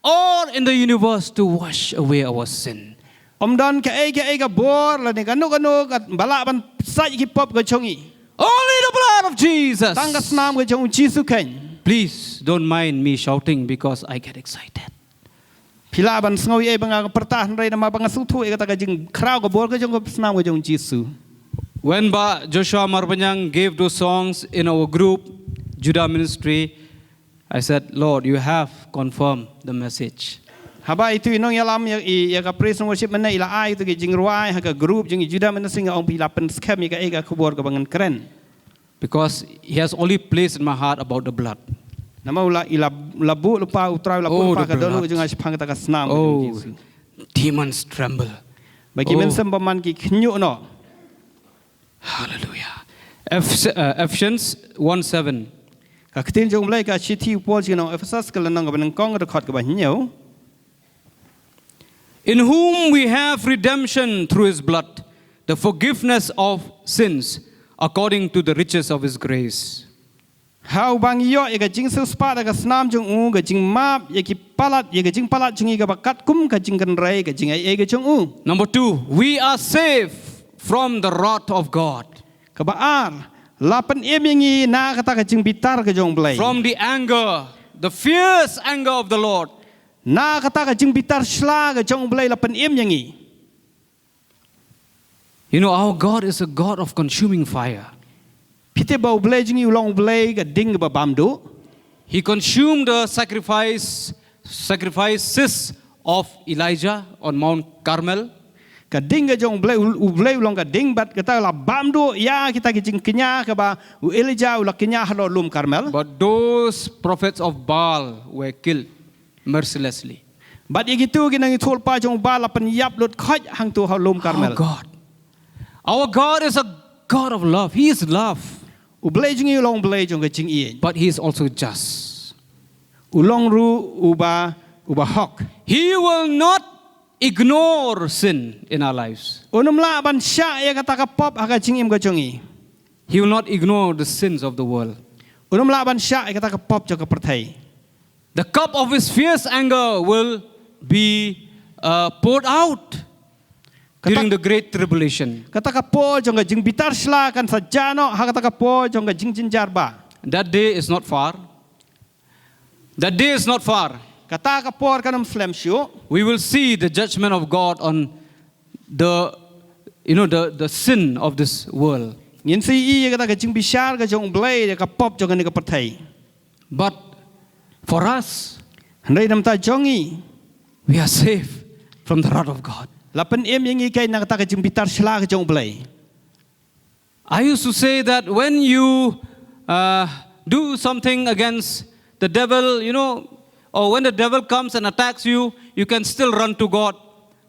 or in the universe to wash away our sin. om don ka ai ka bor la ne ka no ka bala ban sai ki pop ka chongi Only the blood of Jesus. tang ka snam ka jong Jisu keng Please don't mind me shouting because I get excited. pila ban sngoy ai bang ka pertah rai nama bang su thu e ka ta ka jing krau ka bor ka jong ka snam ka jong Jisu When Joshua Marbanyang gave those songs in our group, Judah Ministry, I said, Lord, you have confirmed the message. haba itu inong yalam ya ka praise and worship mana ila ai tu ke jing ruai ha ka group jing juda mana singa ong pila pen scam ya ka ai ka kubor ka bangan keren Because he has only placed in my heart about the blood. nama ula ila labu lupa utrai labu lupa the ka donu blood. jing as phang ta ka snam Oh, demons tremble. bagi Oh. men sem paman ki knyu no Hallelujah. Ephesians 1:7. ka ktin jong lai ka chithi pol jing no Ephesus ka lanang ka banang kong record ka ba nyau In whom we have redemption through his blood, the forgiveness of sins, according to the riches of his grace. how bang yo ya ka jing su spa ka snam jong u ka jing map ya ki palat ya ka jing palat jing ka bakat kum ka jing kan rai ka jing ai ka jong u Number 2, we are saved from the wrath of God, ka baar lapan em yangi na kata ka jing bitar ka jong blai from the anger, the fierce anger of the Lord. na kata ka jing bitar shla ka jong blai lapan em yangi Our God is a God of consuming fire. pite bau blai jing ulong blai ka ding ba bamdo He consumed the sacrifices of Elijah on Mount Carmel. ka ding ka jong blai blai ulong ka ding bat kata la bamdo ya kita ka jing kenya ka ba u Elijah ula kenya halo lum Karmel But those prophets of Baal were killed mercilessly. bat ya gitu kinang itul pa jong ba lapan yap lot khaj hang tu halum Karmel Our God is a God of love. He is love. u blai jing ulong blai jong ka jing i But He is also just. ulong ru uba hok He will not ignore sin in our lives. unum la ban sya ya kata ka pop ha ka jing im ka jong i He will not ignore the sins of the world. unum la ban sya ya kata ka pop jong ka perthai The cup of His fierce anger will be poured out during the great tribulation. kata ka po jong ka jing bitar shla kan sajano ha kata ka po jong ka jing jinjar ba That day is not far. That day is not far. kata ka por kanum slam shu We will see the judgment of God on the sin of this world. ngin si i kata ka jing bishar ka jong blai ka pop jong ni ka perthai But for us, handai nam ta jong i we are safe from the wrath of God. lapan em yang i kai na kata ka jing bitar shla ka jong blai I used to say that when you do something against the devil, or when the devil comes and attacks you, you can still run to God.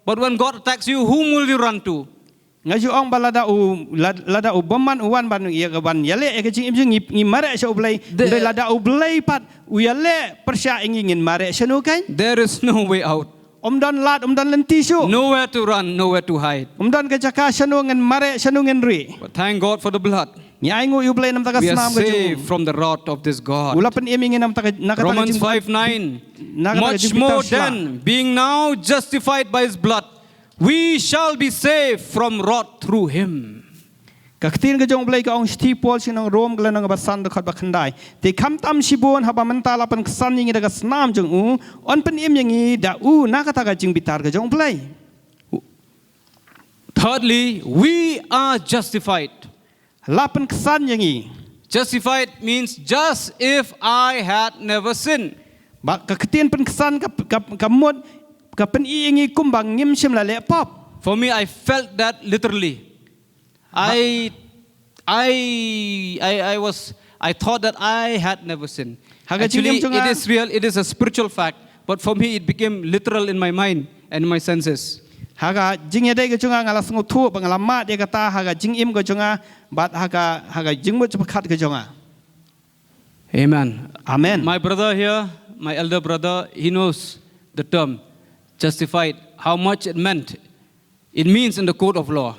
But when God attacks you, whom will you run to? Ngaju ong lada u boman uwan ban ya gaban yale e kecing imjing ngi mare sha ublay de lada u blay pat u yale persya ingin mare shanu kan. There is no way out. Dan lenti shu. Nowhere to run, nowhere to hide. Dan kecaka shanu ngen mare shanu ngen ri. But thank God for the blood. Nyai ngu ublay nam taka We are snam saved from the wrath of this God. Ulapan imingin nam taka nakata Romans 5:9. Much more than being now justified by his blood, we shall be saved from wrath through him. Kaktin ke jong blay ka ong sti pol sinong rom glan ng basan de khat bakhandai. Te kham tam sibon haba mentala pan ksan yingi daga snam jong u on pen im yingi da u nakata ka jing bitar ke jong blay. Thirdly, we are justified. Lapan ksan yingi. Justified means just if I had never sinned. Ba kaktin pen ksan ka mod ka pen yingi kumbang ngim sim la le pop. For me, I felt that literally. I thought that I had never sinned. Actually, it is real, it is a spiritual fact. But for me, it became literal in my mind and in my senses. Haga jing yade ke chunga ngala sngu thu bangala ma de kata haga jing im ke chunga bat haga jing mo chapakhat ke chunga. Amen. Amen. My brother here, my elder brother, he knows the term justified, how much it meant. It means in the court of law.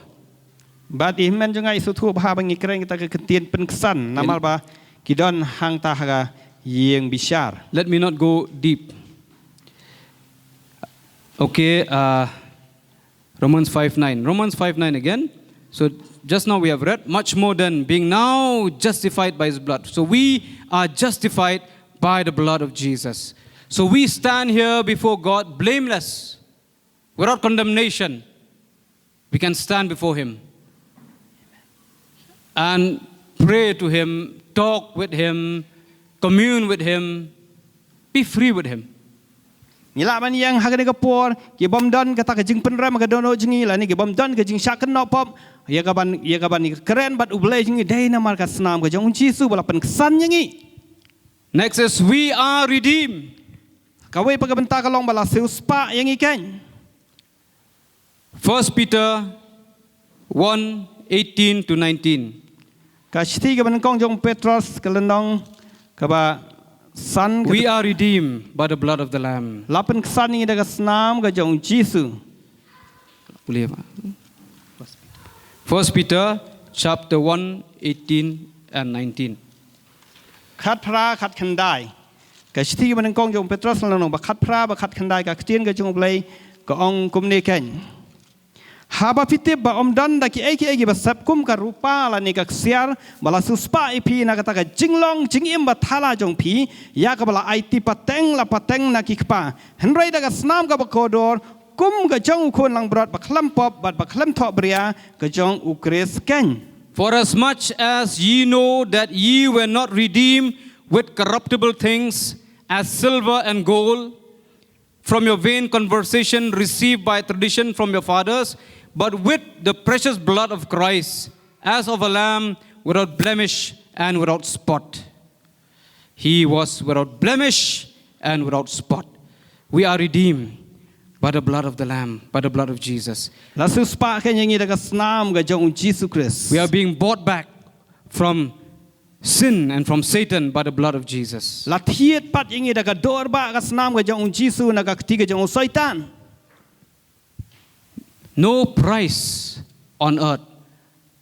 Bat imen chunga isu thu ba bangi kreng kita ke ketien pen kesan namal ba kidon hang ta haga yeng bishar. Let me not go deep. Okay, Romans 5:9. Romans 5:9 again. So just now we have read, much more than being now justified by his blood. So we are justified by the blood of Jesus. So we stand here before God blameless, without condemnation. We can stand before him and pray to him, talk with him, commune with him, be free with him. Nila man yang haga de kapor ki bom don kata ke jing penram ke dono jingi la ni ke bom don ke jing syak no pop ya kaban ni keren bat ublay jingi dai na mar ka snam ke jong Jisu bala pen kesan jingi. Next is we are redeemed. Kawai pagabenta kalong bala seuspa yang ikan. 1 Peter 1:18 to 19. Ka shti ke ban kong jong Petros kelendong ka ba san We are redeemed by the blood of the Lamb. lapan kesan ni daga snam ke jong Jisu. 1 Peter chapter 1:18 and 19. Khat phra khat khandai. Ka shti ke ban kong jong Petros kelendong ba khat phra ba khat khandai ka ktien ke jong blai ka ong kum ne ken. Haba pitip ba dan da ki eki ba sap kum ka rupa la ni ka ksiar bala suspa ipi na kata ka jinglong jingim ba thala jong pi ya ka bala IT pateng la pateng na ki kpa henrai da ka snam ka ba kodor kum ka jong khon lang brot ba khlam pop ba khlam tho bria ka jong ukres ken. For as much as ye know that ye were not redeemed with corruptible things as silver and gold from your vain conversation received by tradition from your fathers, but with the precious blood of Christ, as of a lamb without blemish and without spot. He was without blemish and without spot. We are redeemed by the blood of the Lamb, by the blood of Jesus. La suspa ken yang da ka snam ka jong Jisu Khrist. We are being bought back from sin and from Satan by the blood of Jesus. La thiet pat yang da ka dor ba ka snam ka jong Jisu na ka kti ka jong Satan. No price on earth,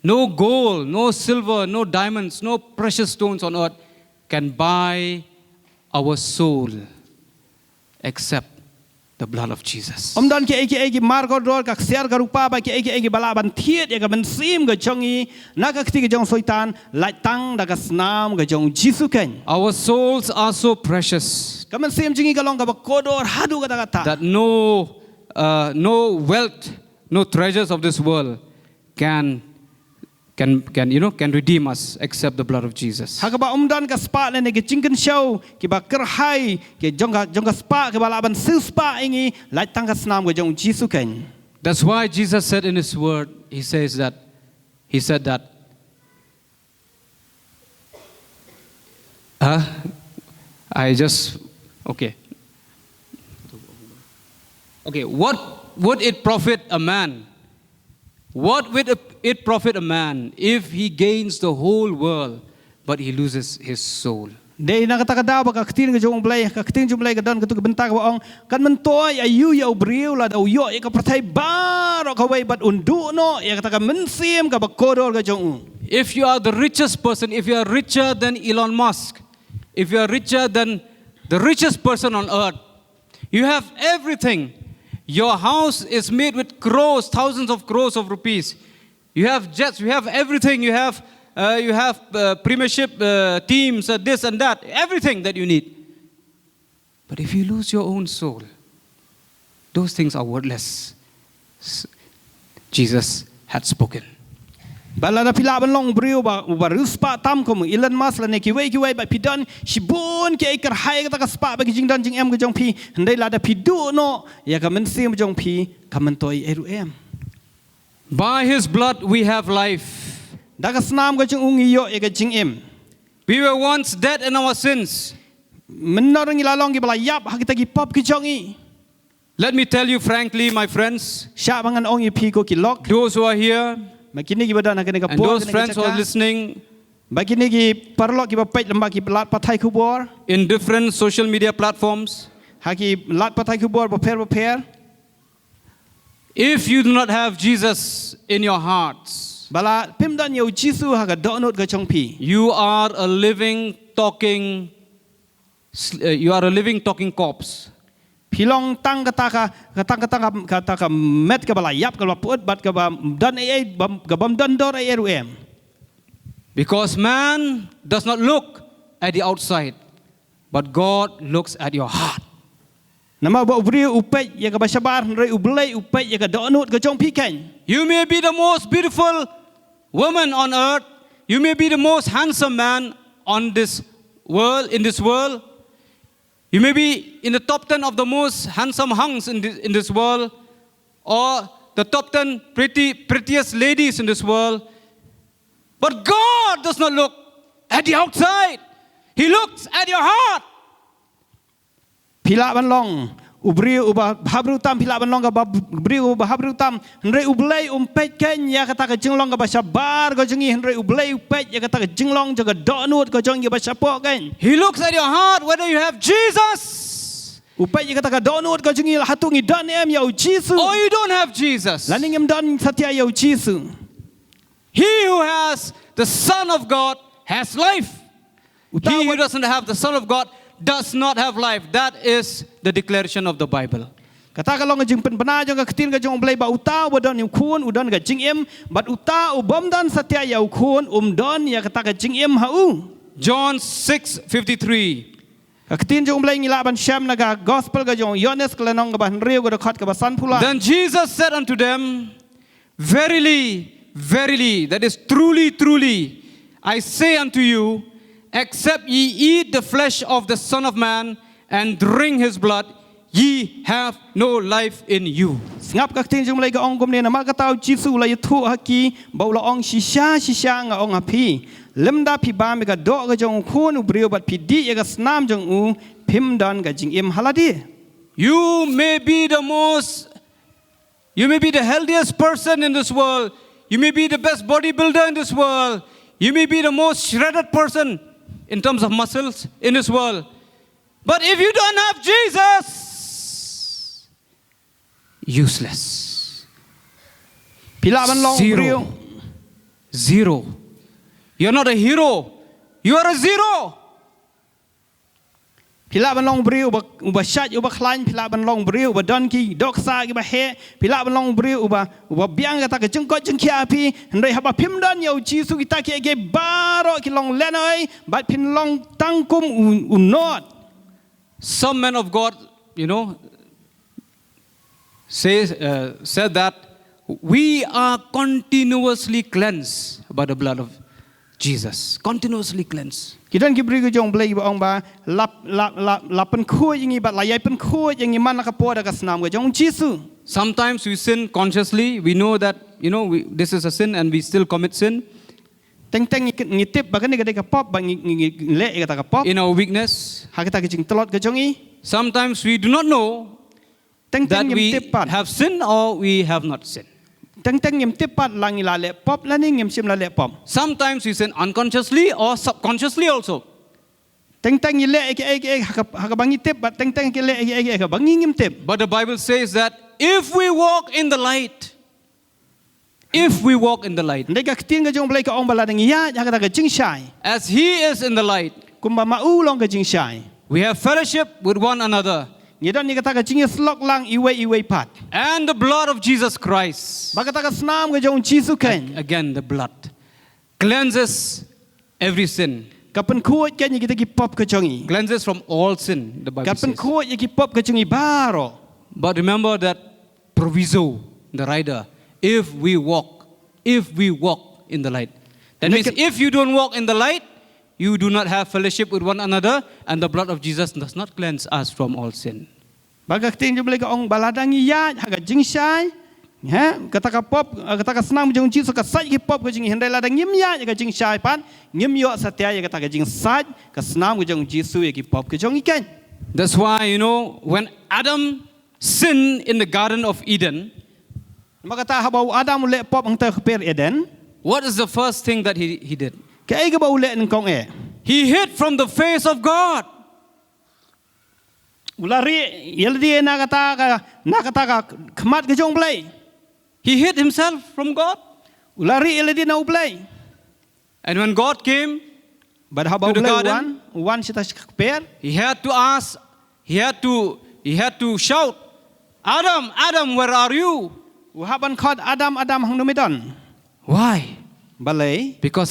no gold, no silver, no diamonds, no precious stones on earth can buy our soul except the blood of Jesus. Dan ki eki margo dor ka ksiar ka rupa ba ki eki balaban thiet ya ka ben sim ka jongi na ka kti ka jong Satan lai tang da ka snam ka jong Jisu ken. Our souls are so precious Ka men sim jingi ka long ka ba kodor hadu ka da ta. that no wealth, no treasures of this world can redeem us except the blood of Jesus. Ha ka ba dan ka spa ne ke jingken show ki ba kerhai ke jong ka spa ke balaban sil spa ingi lai tang ka snam ka jong Jisu ken. That's why Jesus said in his word, he said that Okay, what would it profit a man? What would it profit a man if he gains the whole world but he loses his soul? Dei nak kata kada ba kaktin ke jong blai kaktin jong blai ka don ka tu ka bentak ba ong kan mentoi ayu ya briu la au yo ka pratai bar ka wai bat undu no ya kata ka mensim ka ba kodor ka jong. If you are the richest person, if you are richer than Elon Musk, if you are richer than the richest person on earth, you have everything. Your house is made with crores, thousands of crores of rupees. You have jets, you have everything. You have premiership teams, this and that, everything that you need. But if you lose your own soul, those things are worthless. Jesus had spoken. Bala na pila ban long briu ba ruspa tam ko Elon Musk la ne ki wei ba pidon shibun ke ikar hai ka spa ba jing dan jing em ka jong pi ndai la da pidu no ya ka men sim jong pi ka men toi eru em. By his blood we have life. Da ka snam ka jong ungi yo e ka jing em. We were once dead in our sins. Men no rang ila long ki bala yap ha kita ki pop ki jong i. Let me tell you frankly, my friends, Sha bangan ong i pi ko ki lok. those who are here Makini ki badan ka ne ka and po those friends who are listening Bakini ki parlok ki ba pet lamba ki lat pathai ku bor. in different social media platforms, Ha ki lat pathai ku bor ba per. if you do not have Jesus in your hearts, Bala pim dan yo Jisu ha ka donut ka jong pi. you are a living, talking corpse. Pilong tang kata met ka bala yap ka ba puat bat ka ba dan ka bam dan dor ru em. Because man does not look at the outside, but God looks at your heart. Nama ba ubri upet ya ka ba sabar rei ublei upet ya ka donut ka jong pi kan. You may be the most beautiful woman on earth. You may be the most handsome man on this world, in this world. You may be in the top 10 of the most handsome hunks in this world, or the top 10 prettiest ladies in this world. But God does not look at the outside. He looks at your heart. Pila ban long ubri uba habru tam pila ban long ka ba ubri uba habru tam rei ublei umpet kan ya kata ka jinglong ka ba sabar ka jingi rei ublei upet ya kata ka jinglong jaga donut ka jong ya ba sapok kan. He looks at your heart whether you have Jesus Upet ya kata ka donut ka jingi hatungi dan em ya Jisu. or you don't have Jesus. Laning em dan satya ya Jisu. He who has the Son of God has life. He who doesn't have the Son of God does not have life. That is the declaration of the Bible. Kata kalau ngajing penpena jong ketin ka jong blai ba uta wadon yu kun udon ka jing em bat uta ubom dan satya ya kun don ya kata ka jing em hau. John 6:53. Ketin jong blai ngila ban syam naga gospel ka jong Yohanes kelenong ka ban riu ka khot ka san pula. Then Jesus said unto them, Verily, verily, that is truly, truly, I say unto you, except ye eat the flesh of the Son of Man and drink his blood, ye have no life in you. Ngap ka ketin jong blai ka ong gom ne na ma ka tau Jisu la yuthu haki bau la ong shisha nga ong api. Lemda pi ba me ka do ka jong kun ubriu bat pi di ya ka snam jong u pim dan ka jing em haladi. You may be the healthiest person in this world. You may be the best bodybuilder in this world. You may be the most shredded person in terms of muscles in this world. But if you don't have Jesus, useless. Pila ban long ubriu. Zero. You're not a hero. You are a zero. Pila ban long briu uba shat uba klan pila ban long briu uba don ki dok sa ki ba he pila ban long briu uba biang kata ke jengkot jengkia api ndai haba pim don yo Jisu kita ke baro ki long lenoi bat pin long tangkum unot. Some men of God, said that we are continuously cleansed by the blood of Jesus. Continuously cleansed. Kita ki beri ke jong blai ba ong ba lap pen khoi yangi bat layai pen khoi yangi man ka po da ka snam ke jong Jisu. Sometimes we sin consciously. We know that, this is a sin and we still commit sin. Teng ngitip ba kan ni ka pop ba le ka pop. In our weakness. Ha kita ke jing telot ke jong i. Sometimes we do not know that Teng we nyem tepat. have sinned or we have not sinned. Teng nyem tepat lang ila le pop lani nyem sim la le pop. Sometimes we sin unconsciously or subconsciously also. Teng ile ek hakabangi tep but teng ile ek hakabangi nyem tep. But the Bible says that if we walk in the light, if we walk in the light, Ndai ka kting ka jong blai ka ong bala dang ya kata ka jing shai. as He is in the light, Kumba mau long ka jing shai. we have fellowship with one another. Ngidon ni kata ka jing slok lang iwe pat. And the blood of Jesus Christ, Ba kata ka snam ka jong Jisu ken. again the blood, cleanses every sin, Kapen kuat kan kita ki pop ka jongi. cleanses from all sin, the Bible Kapen says. kuat ki pop ka jongi baro. But remember that proviso, the rider, if we walk in the light. That means if you don't walk in the light, you do not have fellowship with one another, and the blood of Jesus does not cleanse us from all sin. Ba ka kting jong blai ka ong bala dang ya ka jing shai. Ha kata ka pop kata ka snam jong Jisu ka sai ki pop ka jing hendai la dang nyem ya ka jing shai pat. Nyem yo satya ya kata ka jing sai ka snam ka jong Jisu ya ki pop ka jong ikan. That's why, when Adam sinned in the Garden of Eden, Maka ta habau Adam le pop ang ta per Eden. what is the first thing that he did? Ka ai ka ba ule ng kong He hid from the face of God. Ulari yeldi na kata ka kmat ka jong blai. He hid himself from God. Ulari yeldi na ublai. And when God came, Bad habau To the blai garden? wan sita per. he had to ask, he had to shout, Adam, Adam, where are you? Uhaban khod Adam hang numidon. Why? Balai Because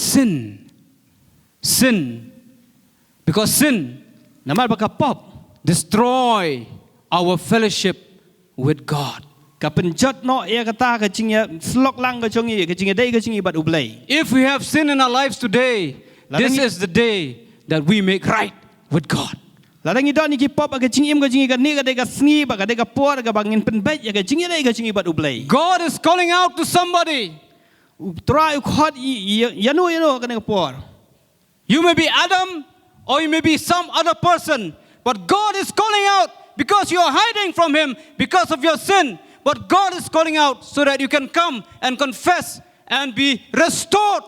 because sin namal baka pop. destroy our fellowship with God. Ka penjot no ya kata ka jingya slok lang ka jongi ka jingya dai ka jingi bad ublai. If we have sin in our lives today, this is the day that we make right with God. Ladang idon ni ki pop ka jingim ka jingi ka ni ka dai ka sngi ba ka dai ka por ka bangin penbet ya ka jingi dai ka jingi bad ublai. God is calling out to somebody. Try khod yanu ka ka por. You may be Adam or you may be some other person, but God is calling out because you are hiding from Him because of your sin. But God is calling out so that you can come and confess and be restored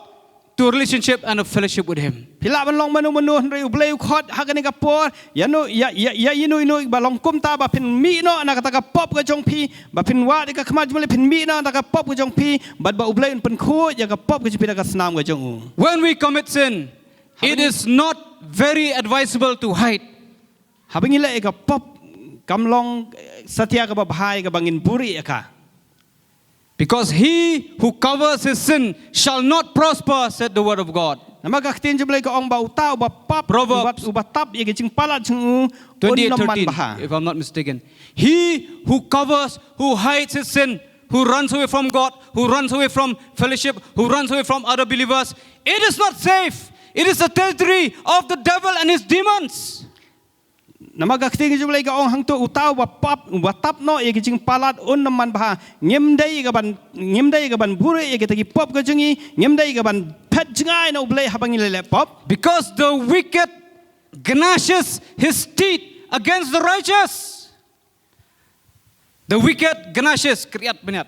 to a relationship and a fellowship with Him. Pila ban long manu rai ublai khod ha ka ni ka por yanu inu ba long kum ta ba pin mi no na ka pop ka jong pi ba pin wa di ka khma jmale pin mi na ka pop ka jong pi bad ba ublai pen khu ya ka pop ka jipira ka snam ka jong. When we commit sin, it is not very advisable to hide. Habang ila ka pop kamlong satya ka babhay ka bangin puri ka. Because he who covers his sin shall not prosper, said the word of God. Namagaktin jblay ka ong ba utaw ba pop Proverbs ubatap ya gicing palat chung 28:13, if I'm not mistaken. He who covers, who hides his sin, who runs away from God, who runs away from fellowship, who runs away from other believers, it is not safe. It is the territory of the devil and his demons. Namagaktin jblay ka ong hangto utaw ba pop ubatap no ya gicing palat naman ba ngimday ka ban puri ya gitagi pop ka jungi ngimday ka ban pet jngai no blay habang ila pop. Because the wicked gnashes his teeth against the righteous. The wicked gnashes, kriat benet,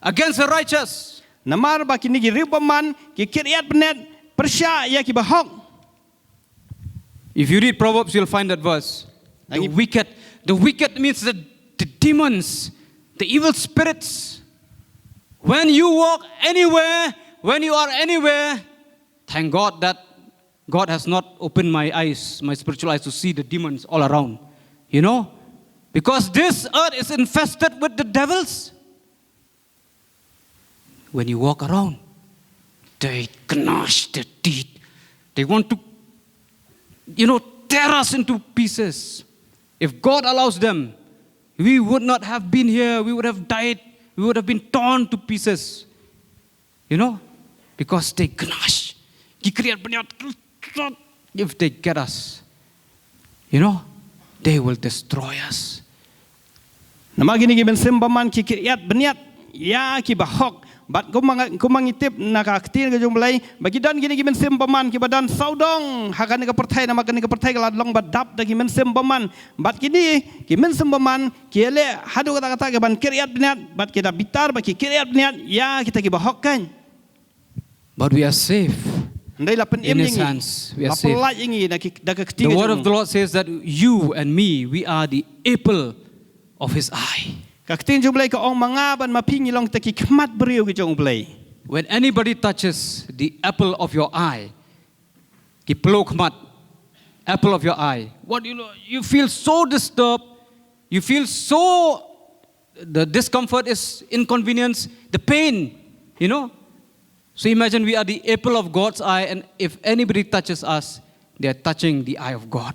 against the righteous. Namar ba kinigi ribaman ki kriat benet persya ya ki bahok. If you read Proverbs, you'll find that verse. The wicked means the demons, the evil spirits. When you walk anywhere, when you are anywhere, thank God that God has not opened my eyes, my spiritual eyes, to see the demons all around. Because this earth is infested with the devils. When you walk around, they gnash their teeth. They want to, tear us into pieces. If God allows them, we would not have been here. We would have died. We would have been torn to pieces. Because they gnash. If they get us, they will destroy us. Namagini giben simbaman ki kriat benyat ya ki bahok bat ko mangitip nakaktin ke jumlai bagi dan gini gimen sim paman ki badan saudong hakan ke pertai nama kan ke pertai kelad long badap da gimen sim paman bat kini gimen sim paman ki ele hadu kata-kata ke ban kiriat bniat bat kita bitar bagi kiriat bniat ya kita ki bahok kan. But we are safe. In His hands, we are safe. The word of the Lord says that you and me, we are the apple of His eye. When anybody touches the apple of your eye, apple of your eye, what you feel so disturbed, you feel so, the discomfort is inconvenience, the pain, So imagine we are the apple of God's eye, and if anybody touches us, they are touching the eye of God.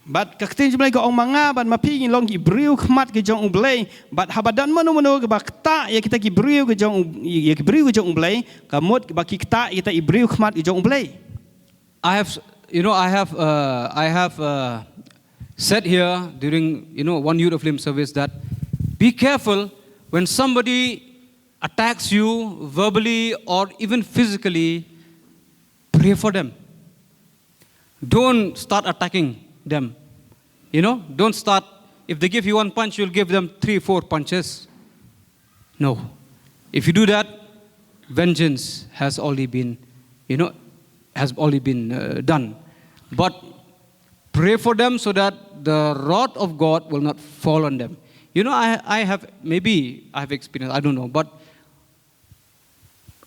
But kaktin jumlai ko ong mga ban mapingin long ki briu khmat ke jong ublay but habadan manu ke bakta ya kita ki briu ke jong ya ki briu ke jong ublay kamot ba ki kita kita i briu khmat ke jong ublay. I have said here during one youth of limb service that be careful when somebody attacks you verbally or even physically, pray for them. Don't start attacking them. Don't start, if they give you one punch, you'll give them 3-4 punches. No. If you do that, vengeance has already been, done. But pray for them so that the wrath of God will not fall on them. I have experienced, I don't know, but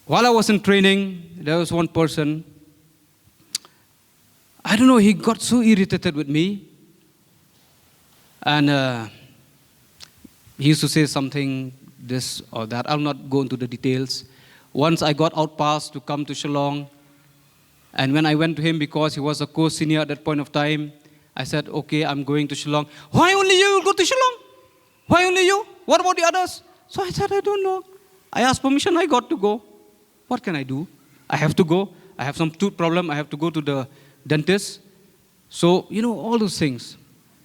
while I was in training, there was one person, I don't know, he got so irritated with me. And he used to say something, this or that. I'll not go into the details. Once I got outpassed to come to Shillong. And when I went to him, because he was a co-senior at that point of time, I said, okay, I'm going to Shillong. Why only you will go to Shillong? Why only you? What about the others? So I said, I don't know. I asked permission, I got to go. What can I do? I have to go. I have some tooth problem. I have to go to the dentist. So, all those things.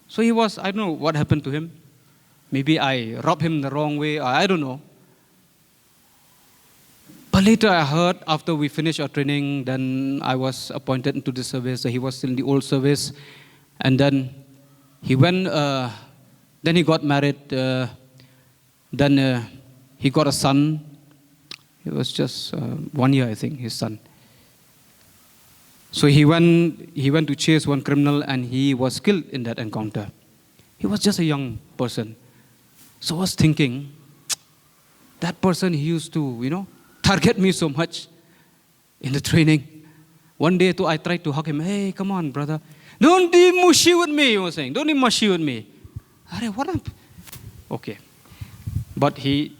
So he was, I don't know what happened to him. Maybe I rubbed him the wrong way. I don't know. But later I heard, after we finished our training, then I was appointed into the service. He was still in the old service. And then he went, then he got married. Then he got a son. It was just 1 year, I think, his son. So he went to chase one criminal, and he was killed in that encounter. He was just a young person. So I was thinking, that person, he used to, target me so much in the training. One day, I tried to hug him. Hey, come on, brother. Don't be mushy with me, he was saying. Don't be mushy with me. What up? Okay. But he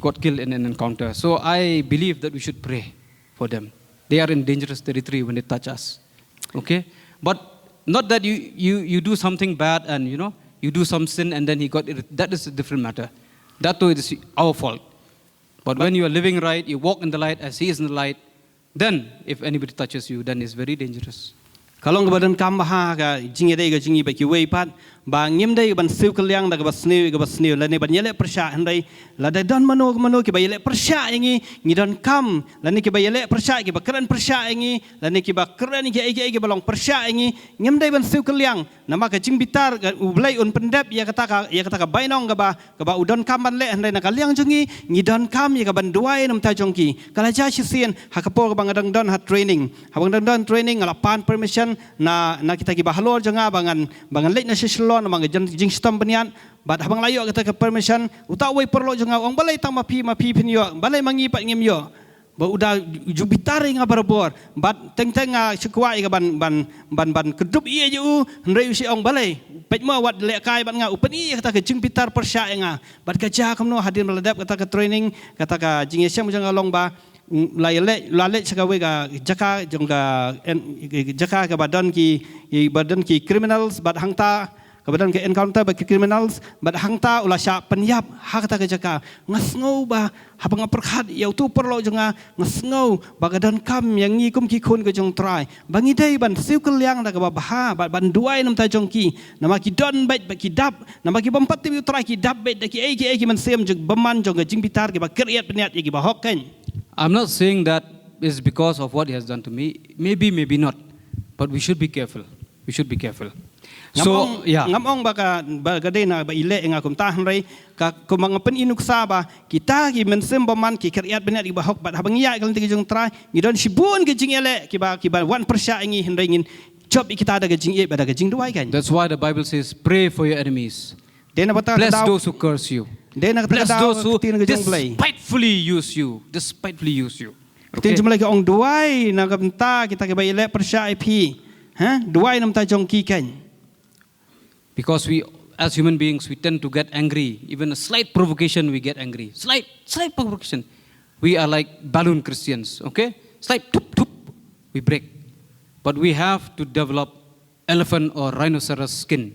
got killed in an encounter. So I believe that we should pray for them. They are in dangerous territory when they touch us. Okay? But not that you do something bad and, you do some sin and then he got it. That is a different matter. That too is our fault. But when you are living right, you walk in the light as he is in the light, then if anybody touches you, then it's very dangerous. Kalong badan kambaha ga jingi dai ga jingi baki wei pat ba ngim dai ban siu kaliang da ga basniu la ne ban yele persya handai la dai don mano ki ba yele persya yangi ngi don kam la ne ki ba yele persya ki ba keren persya yangi la ne ki ba keren ki balong persya yangi ngim dai ban siu kaliang nama ka jing bitar ga ublai un pendep ya kata ka bainong ga ba udon kam ban le handai na kaliang jungi ngi don kam ya ga ban duai nam ta jongki kala ja sisien hakapo ga bang dang don hat training habang dang don training ala pan permission na kita ki bahalor janga bangan late na Shillong na mga jing stam banian bat habang layo kita ke permission utaway perlo janga ang balay tang mapi pinyo balay mangipat ngimyo ba uda jubitari nga barabor bat teng nga sikwai ga ban kedup iya ju hendrai usi ang balay pet mo wat le kai ban nga upen iya kata ke jing pitar persya nga bat ka ja kamno hadir meladap kata ke training kata ka jing yesam janga long ba lalet sakawe ga jaka ke badan ki criminals bat hangta kemudian ke encounter bagi criminals bad hangta ulah sya penyap hak kata ke jaka ngasngau ba habang perkhat yau tu perlo jonga ngasngau bagadan kam yang ngi kum ki khun ke jong try bangi dei ban siu keliang da ke bah ban duai nam ta jong ki nama ki don bait ba ki dap nama ki bompat ti try ki dap bait da ki ai ki man sem jong beman jong jing pitar ki ba kriat peniat ki ba hok ken. I'm not saying that is because of what he has done to me. Maybe not. But we should be careful. We should be careful. So, yeah. Ngamong baka bagade na ba ile nga kum tahan rai ka kumang pen inuksa ba kita ki mensem baman ki kriat benet ki ba hok bat habang iya kalau tigi jong try ni don sibun ke jing ele ki ba 1% ingi hendai ngin job kita ada ke jing e ba da ke jing duai kan. That's why the Bible says pray for your enemies. Bless those who curse you. Bless those who despitefully use you. Okay. Tin jumlah ke ong duai na kapta kita ke ba ile persya ip duai nam ta jong ki kan. Because we, as human beings, we tend to get angry. Even a slight provocation, we get angry. Slight provocation. We are like balloon Christians, okay? Slight tup, we break. But we have to develop elephant or rhinoceros skin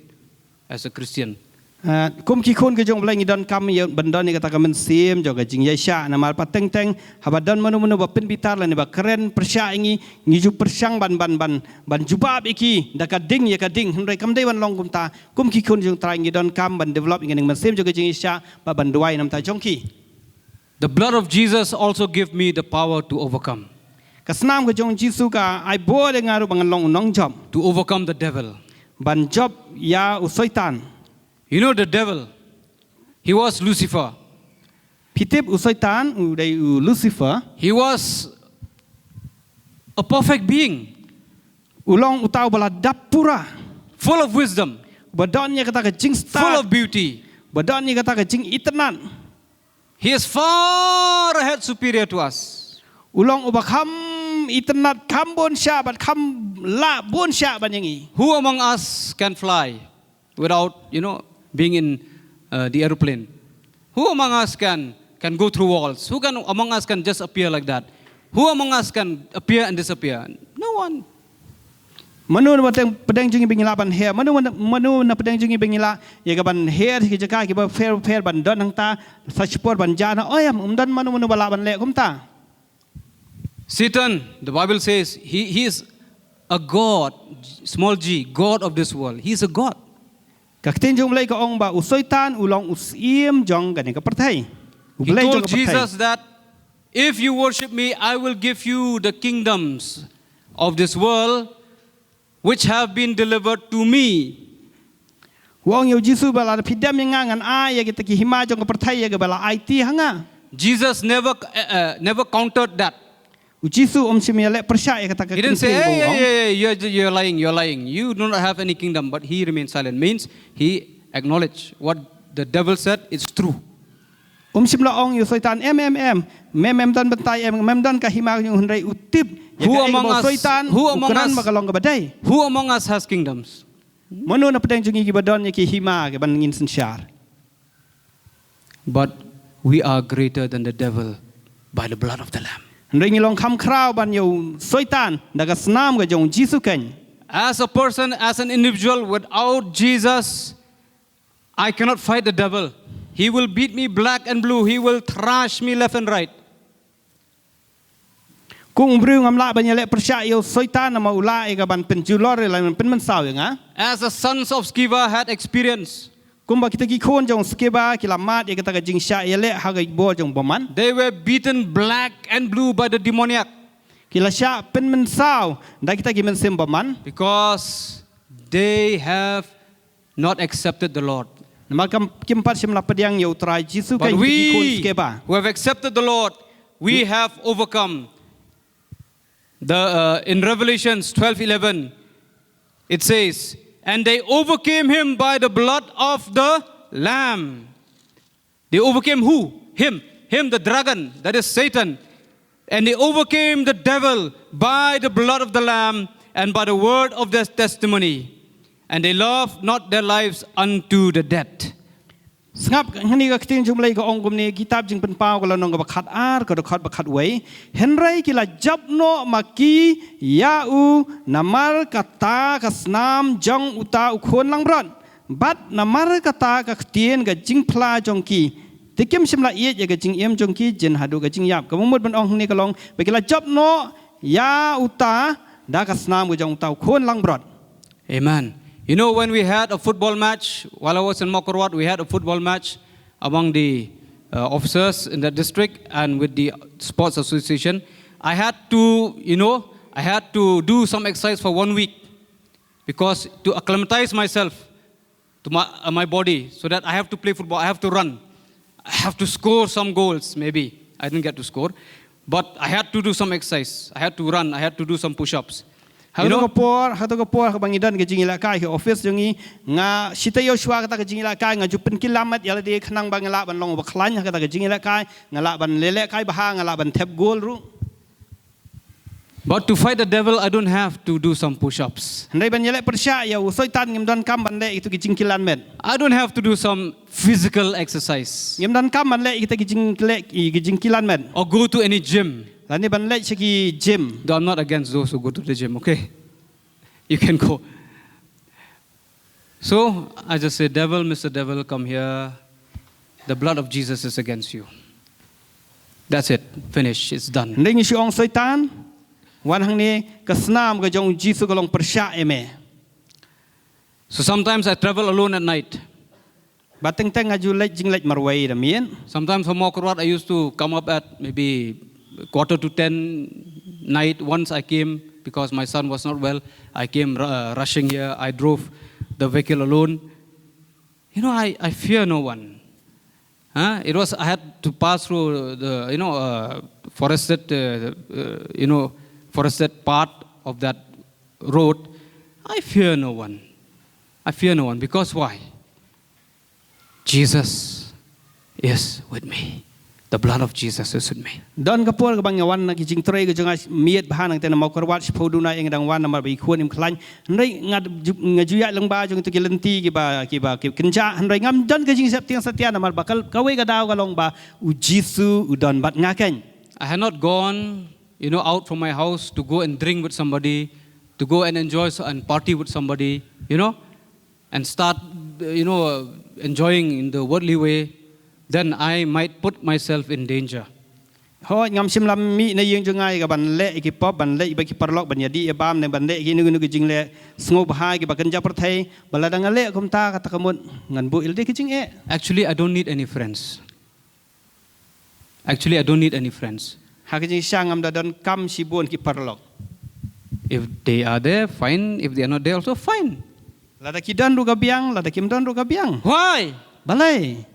as a Christian. Kum ki khun ke jong blai ngi don kam ye bandon ni kata ka men sim jo ga jing ye sha na mal pateng teng habadon manu ba pen bitar la ni ba keren persya ngi ju persyang ban jubab iki da ka ding ye ka ding hendrai kam dei ban long kum ta kum ki khun jong trai ngi don kam ban develop ngi men sim jo ga jing ye sha ba ban duai nam ta jong ki. The blood of Jesus also give me the power to overcome. Ka snam ke jong Jisu ka ai bo de ngaru bangan long nong job to overcome the devil. Ban job ya usoitan. You know the devil, he was Lucifer. Pitip usaitan udai Lucifer. He was a perfect being. Ulong utau bala dapura. Full of wisdom. Badonnya kata ke jing star. Full of beauty. Badonnya kata ke jing itenan. He is far ahead superior to us. Ulong ubakam itenat kambon syabat kam la bon syabat yangi. Who among us can fly without, being in the aeroplane? Who among us can go through walls? Who among us can just appear like that? Who among us can appear and disappear? No one. Manu na pedang jungi bingila ban hair. Manu na pedang jungi bingila. Ya ka ban hair ki jaka ki ba fair ban don hang ta sa support ban jana. Oyam dan manu bala ban le kum ta. Satan, the Bible says, he is a god, small g, god of this world. He is a god. Kaktin jong lay ka ong ba usoitan ulong usim jong ganing ka pertai. He told Jesus that if you worship me, I will give you the kingdoms of this world which have been delivered to me. Wong yo Jisu bala pidam yang ngan ay kita ki hima jong ka pertai ya bala IT hanga. Jesus never countered that. Jisu simele persya kata ka. He didn't say, hey, you're lying. You do not have any kingdom, but he remained silent. Means he acknowledged what the devil said is true. Simla ong yo soitan mem dan bentai mem dan ka hima yung hundai utip. Who among us has kingdoms? Manu na pedang jungi ki badon ki hima ke ban ngin sensyar. But we are greater than the devil by the blood of the Lamb. Ring long kam krau ban yo soitan daga snam ga jong Jisu ken. As a person, as an individual, without Jesus, I cannot fight the devil. He will beat me black and blue. He will thrash me left and right. Kung bru ngam la ban yele persya yo soitan ma ula e ga ban penjulor la pen man saw nga. As the sons of Sceva had experienced. Kumba kita ki khon jong skeba ki lamat e kata ka jing sya yele ha ga bo jong boman. They were beaten black and blue by the demoniac. Kila sya pen men saw da kita ki men sem boman because they have not accepted the Lord. Makam kimpat simla pediang yo try Jisu But kan ki khon we skeba. who have accepted the Lord, we have overcome. In Revelations 12:11 it says, and they overcame him by the blood of the Lamb. They overcame who? Him, the dragon, that is Satan. And they overcame the devil by the blood of the Lamb and by the word of their testimony. And they loved not their lives unto the death. Ngap hani ka tin jumlai ka ong gumni kitab jing pen pau ka nong ka bakhat ar ka dokhat bakhat wei henrai kila japno maki yau namar kata kasnam jong uta ukhon lang bron บัดนามารกตากะเตียนกะจิงพลาจงกีติเกมชิมละเอียดกะจิงเอ็มจงกีเจนหาดูกะจิงยับกะมมุดบันอองนี่กะลองไปกะละจบโนยาอุตาดากะสนามกะจงเตาโคนลังบรอด Amen. You know, when we had a football match, while I was in Mokorwat, we had a football match among the officers in the district and with the sports association. I had to do some exercise for 1 week because to acclimatize myself to my body so that I have to play football, I have to run, I have to score some goals, maybe. I didn't get to score, but I had to do some exercise. I had to run, I had to do some push-ups. Hatu kapor kebangidan ke jingila kai ke office jongi nga sitayo shwa kata ke jingila kai nga jupen kilamat yala di khnang bangala ban long baklan kata ke jingila kai ngala ban lele kai baha ngala ban tap goal ru. But to fight the devil, I don't have to do some push-ups. Handai ban yele persya ya usoitan ngimdan kam ban le itu ke jingkilan med. I don't have to do some physical exercise. Ngimdan kam ban le kita ke jingkilan med. Or go to any gym. Lani ban le segi gym. Though I'm not against those who go to the gym, okay? You can go. So I just say, devil, Mr. Devil, come here. The blood of Jesus is against you. That's it. Finish. It's done. Handai ngi siong soitan wan hang ni ke Snam ke jong Jisu ke long persya eme. So sometimes I travel alone at night. Bateng teng ngaju le jing le marwai da mien. Sometimes from Mokorwat, I used to come up at maybe 9:45 night. Once I came because my son was not well. I came rushing here. I drove the vehicle alone. You know, I fear no one. I had to pass through the forested part of that road. I fear no one. I fear no one because why? Jesus is with me. The blood of Jesus is with me. Don kapur ke bangyawan na kijing tray ke jangan miet bahan ang tena mau kerwat sepoduna yang dang wan nama berikuan im klan. Henry ngajuya lengba jong tu kilenti kiba kenja. Henry ngam don kijing septiang setia nama bakal kawe kadau kalong ba ujisu udon bat ngaken. I had not gone, out from my house to go and drink with somebody, to go and enjoy and party with somebody, and start, enjoying in the worldly way. Then I might put myself in danger. Ho ngam simlam mi na yung jungai ka ban le ki pop ban le ba ki parlok ban yadi e bam ne ban le ki nu jing le sngob hai ki ba kanja prathai baladang le kum ta ka takamut ngan bu ilde ki jing e. Actually, I don't need any friends. Ha ki jing sang ngam da don kam si buon ki parlok. If they are there, fine. If they are not there, also fine. Lada ki dan ru ka biang, lada kim dan ru ka biang. Why? Balai.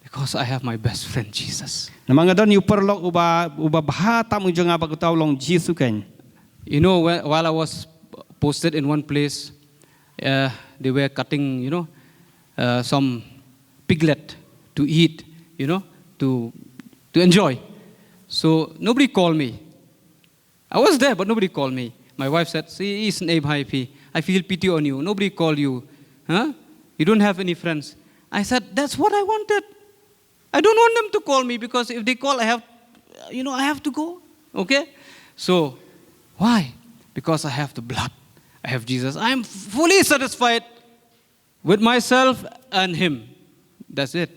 Because I have my best friend Jesus. Namanga don yu parlok uba baha tamu jonga ba kutaw long Jisu ken. While I was posted in one place, they were cutting, some piglet to eat, to enjoy. So nobody called me. I was there, but nobody called me. My wife said, "See, I feel pity on you. Nobody called you. Huh? You don't have any friends." I said, "That's what I wanted. I don't want them to call me because if they call, I have to go." Okay? So, why? Because I have the blood. I have Jesus. I am fully satisfied with myself and Him. That's it.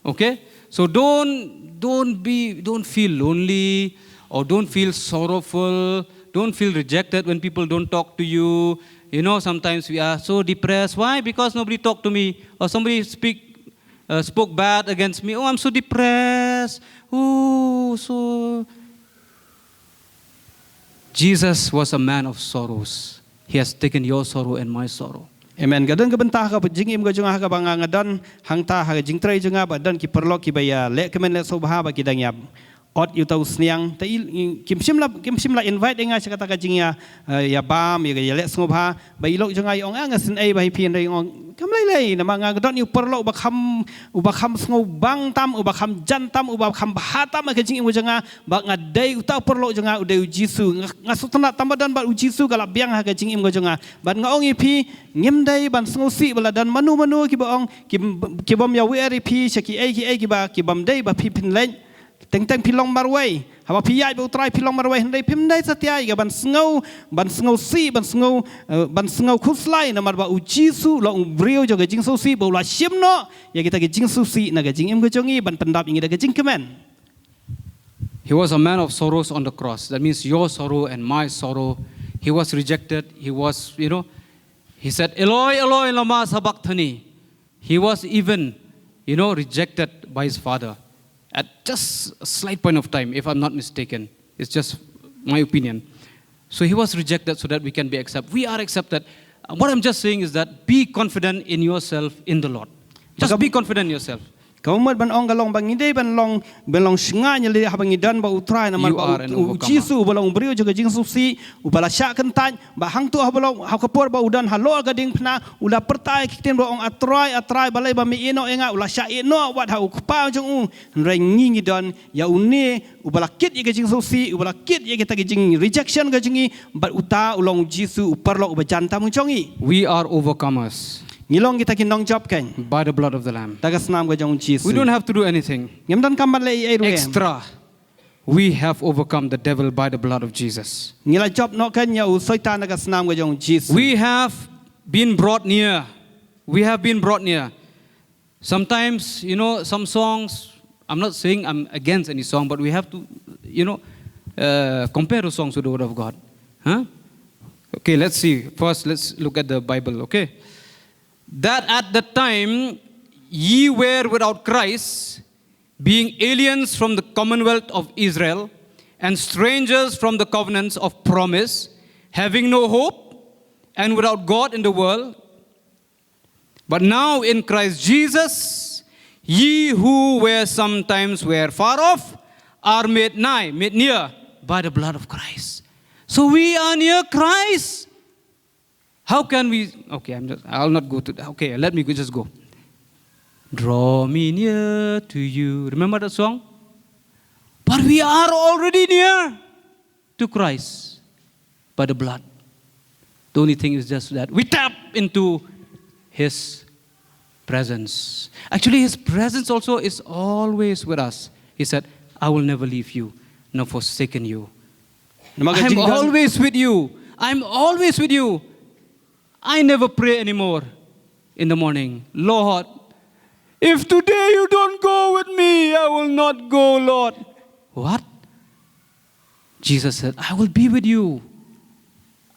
Okay? So don't feel lonely or don't feel sorrowful. Don't feel rejected when people don't talk to you. Sometimes we are so depressed. Why? Because nobody talked to me or somebody spoke bad against me. Oh, I'm so depressed. Jesus was a man of sorrows. He has taken your sorrow and my sorrow. Amen. Gadon ka bentah ka jingim ka junga ka banga ngadon hangta ha jing tray junga ba don ki perlok ki baya le kemen le sobha ba ki dangyap. Ot yu tau sniang ta kim simla invite nga sa kata ka jingya ya bam ya le sobha ba ilok junga yong nga sin ai ba hipian dai ong kamlai na mga gadon yu perlok ba kham sngo bang tam uba kham jan tam uba kham bahatam ka jingim junga ba ngadai utau perlok junga udai Jisu ngasutna tamadan ba Jisu kala biang ha ka jingim ka junga ban nga ong ipi ngim dai ban sngo si bala dan manu ki ba ong ki bom ya wi ri pi saki ai ki ba ki bam dai ba pi pin len teng pilong marway haba piyai ba utrai pilong marwai hendai pimdai satia ga ban sngau si ban sngau khuslai na marba u Jisu lo brio jo ga jing so si bo la shimno ya kita ga jing so si na ga jing im ga jongi ban pendap ingi da ga jing kemen. He was a man of sorrows on the cross. That means your sorrow and my sorrow. He was rejected. He was, he said, Eloi, Eloi, lama sabachthani. He was even, rejected by his father at just a slight point of time, if I'm not mistaken. It's just my opinion. So he was rejected so that we can be accepted. We are accepted. What I'm just saying is that be confident in yourself in the Lord. Just be confident in yourself. Kau mat ban ong galong bang ide ban long shinga nya le habang idan ba utrai na mar ba Jisu ba long brio juga jing susi ubala sya kentan ba hang tu habalong ha kapor ba udan halo gading pna ula pertai kiten ba ong atrai balai ba mi ino enga ula sya ino wat ha ukpa jong u reng ngi don ya une ubala kit ye jing susi ubala kit ye kita jing rejection ga jingi ba uta ulong Jisu uparlo ba janta mung chongi. We are overcomers. Ngilong kita kinong job kan by the blood of the Lamb. Tagas nam ga jong Jisu. We don't have to do anything extra. We have overcome the devil by the blood of Jesus. Ngila job no kan ya u soitan tagas nam ga jong Jisu. We have been brought near. We have been brought near. Sometimes, some songs, I'm not saying I'm against any song, but we have to, compare the songs with the Word of God. Huh? Okay, let's see. First, let's look at the Bible, okay? That at the time ye were without Christ, being aliens from the commonwealth of Israel, and strangers from the covenants of promise, having no hope, and without God in the world. But now in Christ Jesus, ye who were sometimes far off, are made nigh, made near, by the blood of Christ. So we are near Christ. How can we? Okay, I'll not go to that. Okay, let me just go. Draw me near to you. Remember that song? But we are already near to Christ by the blood. The only thing is just that we tap into His presence. Actually, His presence also is always with us. He said, I will never leave you, nor forsaken you. I'm always with you. I'm always with you. I never pray anymore in the morning. Lord, if today you don't go with me, I will not go, Lord. What? Jesus said, I will be with you.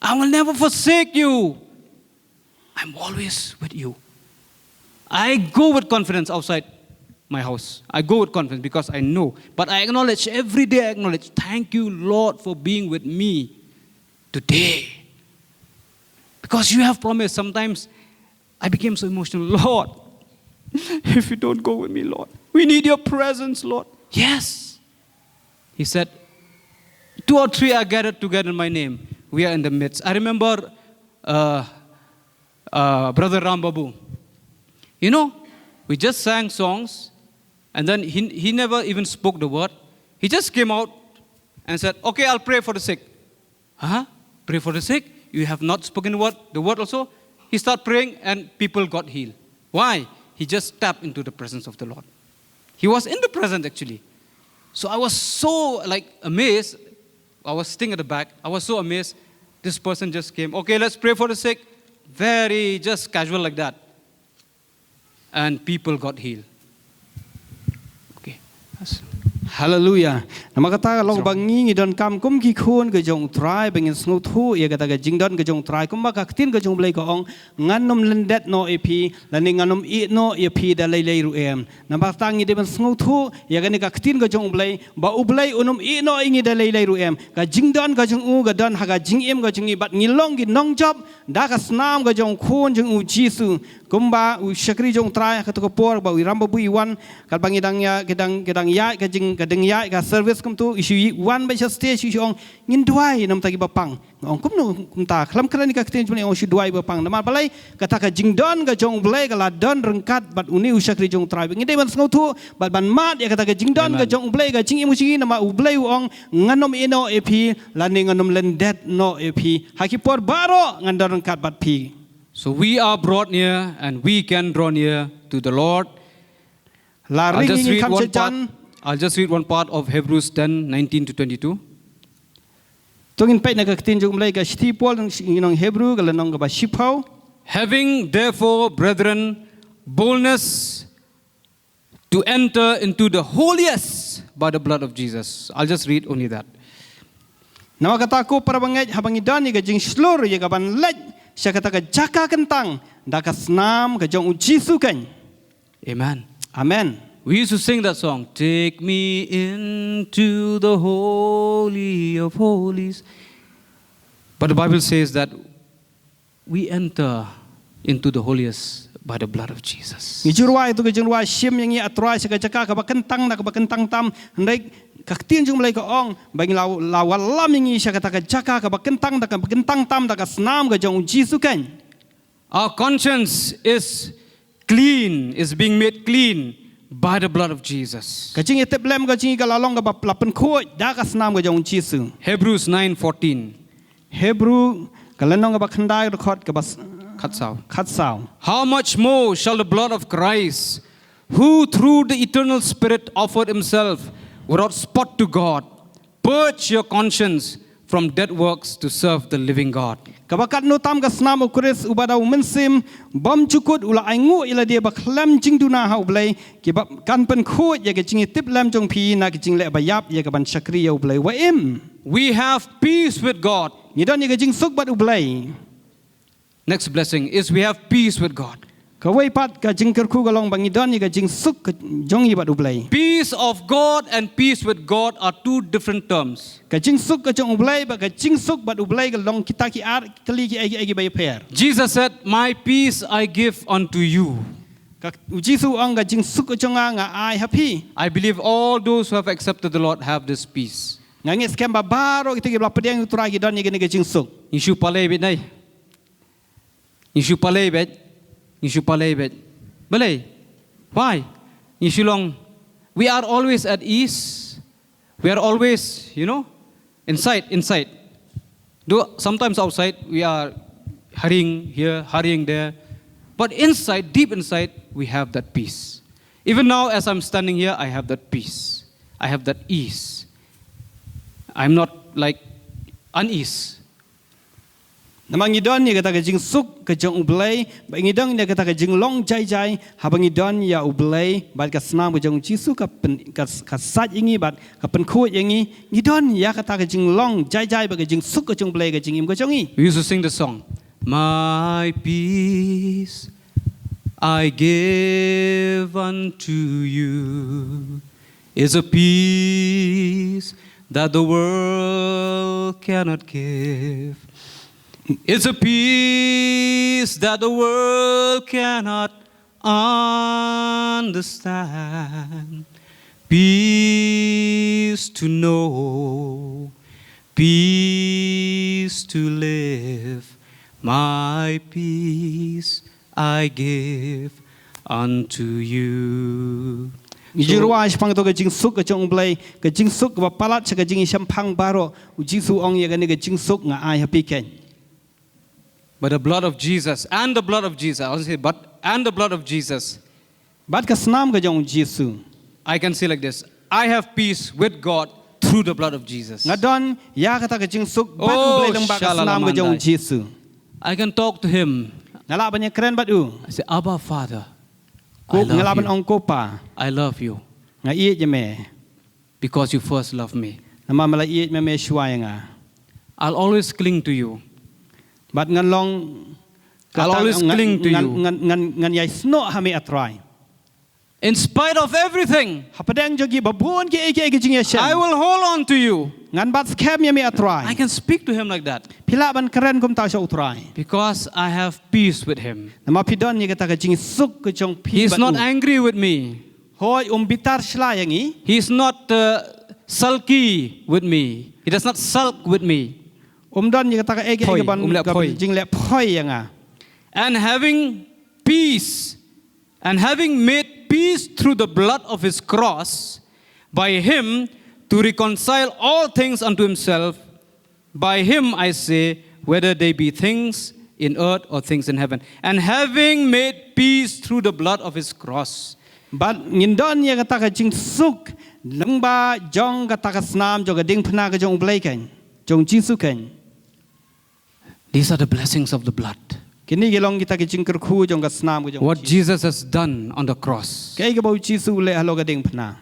I will never forsake you. I'm always with you. I go with confidence outside my house. I go with confidence because I know. But I acknowledge, every day I acknowledge, thank you, Lord, for being with me today. Because you have promised. Sometimes I became so emotional. Lord, if you don't go with me, Lord, we need your presence, Lord. Yes. He said, 2 or 3 are gathered together in my name. We are in the midst. I remember Brother Rambabu. We just sang songs, and then he never even spoke the word. He just came out and said, okay, I'll pray for the sick. Huh? Pray for the sick? You have not spoken the word also? He started praying and people got healed. Why? He just tapped into the presence of the Lord. He was in the presence actually. So I was so amazed. I was sitting at the back. I was so amazed. This person just came. Okay, let's pray for the sick. Very just casual like that. And people got healed. Okay. Hallelujah. Nama kata long bangi don kam kum ki khun ke jong try bengin snu thu ye kata ke jingdon ke jong try kum ba ka tin ke jong blai ko ong nganom lendet no epi lani nganom I no epi da lei lei ru em. Nama tangi de ban snu thu ye ka ni ka tin ke jong blai ba u blai unum I no ingi da lei lei ru em. Ka jingdon ka jong u ka don ha ka jing em ka jong I bat ngilong ki nong job da ka snam ka jong khun jong u Jisu kumba u shakri jong try ka to ko por ba u ramba bu iwan ka bangidang ya kedang ya ka jing kadang ya ka service kum tu isu wan ba stage isu ong ngin duai nam tagi bapang ong kum no kum ta khlam kran ka kten jone ong shi duai bapang nama balai kata ka jingdon ka jong blai ka la don rengkat bat uni usakri jong trai ngin de ban ngau tu bat ban mat ya kata ka jingdon ka jong blai ka jing imusi nama u blai ong nganom ino epi la ni nganom lendet no epi hakipor baro ngandor rengkat bat pi. So we are brought near and we can draw near to the Lord. I'll just read one part. I'll just read one part of Hebrews 10:19 to 22. Tungin pay nagkatin jung mulai ka stipol ng Hebrew galanong ka ba shiphaw. Having therefore, brethren, boldness to enter into the holiest by the blood of Jesus. I'll just read only that. Nama kata ko para bangaj habang idan ni gajing slur ya kaban lej siya kata ka jaka kentang da ka snam ka jong Jisu kan. Amen. Amen. We used to sing that song, take me into the holy of holies. But the Bible says that we enter into the holiest by the blood of Jesus. Ngijurwa itu gajurwa sim yang ia atrai siya jaka ka ba kentang da ka ba kentang tam ndai kaktin jung mulai ka ong bagi lawalam yang siya kata ka jaka ka ba kentang da ka kentang tam da ka snam ka jong Jisu kan. Our conscience is clean, is being made clean by the blood of Jesus. Kajing itep lem kajing ka lalong ka ba lapen khoi da ka snam ka jong Jisu. Hebrews 9:14. Hebrew kalanong ka ba khandai record ka ba khatsaw. How much more shall the blood of Christ, who through the eternal Spirit offered himself without spot to God, purge your conscience from dead works to serve the living God. Kabakat no tam ka snam o Khrist ubada mensim bam cukut ula aingu ila dia baklam jing duna hau blai ki ba kan pen khoi ya ke jing tip lam jong pi na ke jing le bayap ya ka ban sakri ya blai wa im. We have peace with God. Ni don ya ke jing suk bat blai. Next blessing is we have peace with God. Kawai pat ka jing kerku galong bangi don ya ke jing suk jong i bat blai. Peace of God and peace with God are two different terms. Ka jing suk ka jong blai ba ka jing suk bat blai galong kita ki ar kali ki ai bai pair. Jesus said, "My peace I give unto you." Ka Jisu ang ka jing suk ka jong nga ai happy. I believe all those who have accepted the Lord have this peace. Ngangis kem ba baro kita ki bla pedang utra ki don ya ke jing suk. Nishu palay bit nai. Nishu palay bit. Nishu palay bit. Balay. Why? In Shillong, we are always at ease. We are always, inside. Though sometimes outside we are hurrying here, hurrying there. But inside, deep inside, we have that peace. Even now, as I'm standing here, I have that peace. I have that ease. I'm not like unease. Namang idon ni kata kajing suk kajang ublay, ba ngidong ni kata kajing long jai habang idon ya ublay, bad ka snam kajang Jisu ka sat ingi bad ka penkhut ingi, ngidon ya kata kajing long jai ba kajing suk kajang ublay kajing im kajang i. We used to sing the song, my peace I give unto you, is a peace that the world cannot give. It's a peace that the world cannot understand. Peace to know, peace to live. My peace I give unto you. Ijirwa pang to kajing suk kajang ublay, kajing suk ba palat sa kajing isam pang baro, Jisu ong ya gani kajing suk nga ai happy ken. But the blood of Jesus, and the blood of Jesus, I want to say, and the blood of Jesus. Bad ka snam kajang Jisu. I can say like this, I have peace with God through the blood of Jesus. Ngadon ya kata kajing suk bad ublay lang ba ka snam kajang Jisu. I can talk to him. Nala ba niya keren bad u? I say, Abba Father, Ko ngalaban ong ko pa. I love you. Nga iit ya me. Because you first loved me. Nama mala iit me shwaya nga. I'll always cling to you. But ngan long I'll always cling to you. Ngan yai sno hami atrai. In spite of everything, Hapadang jogi babun ki eke jing ya I will hold on to you. Ngan bat scam ya mi I atrai. can speak to him like that. Pila ban keren kum ta sha utrai. Because I have peace with him. Nama pidon ni kata ka jing suk ke jong pi. He's not angry with me. Hoi bitar shla yang i. He's not sulky with me. He does not sulk with me. Don ni kata ka eke Phoi, ban lek ka phoi. jing le phoi yang a. And having peace, and having made peace through the blood of his cross, by him to reconcile all things unto himself, by him I say, whether they be things in earth or things in heaven. And having made peace through the blood of his cross. But ngindon ni kata ka jing suk namba jong kata ka Snam jong ka ding pna ka jong blai kan jong Jisu kan These are the blessings of the blood. kini gelong kita ke jing kerku jong ka Snam ka jong What Jesus has done on the cross. kai ka bau Jisu le halo ka ding pna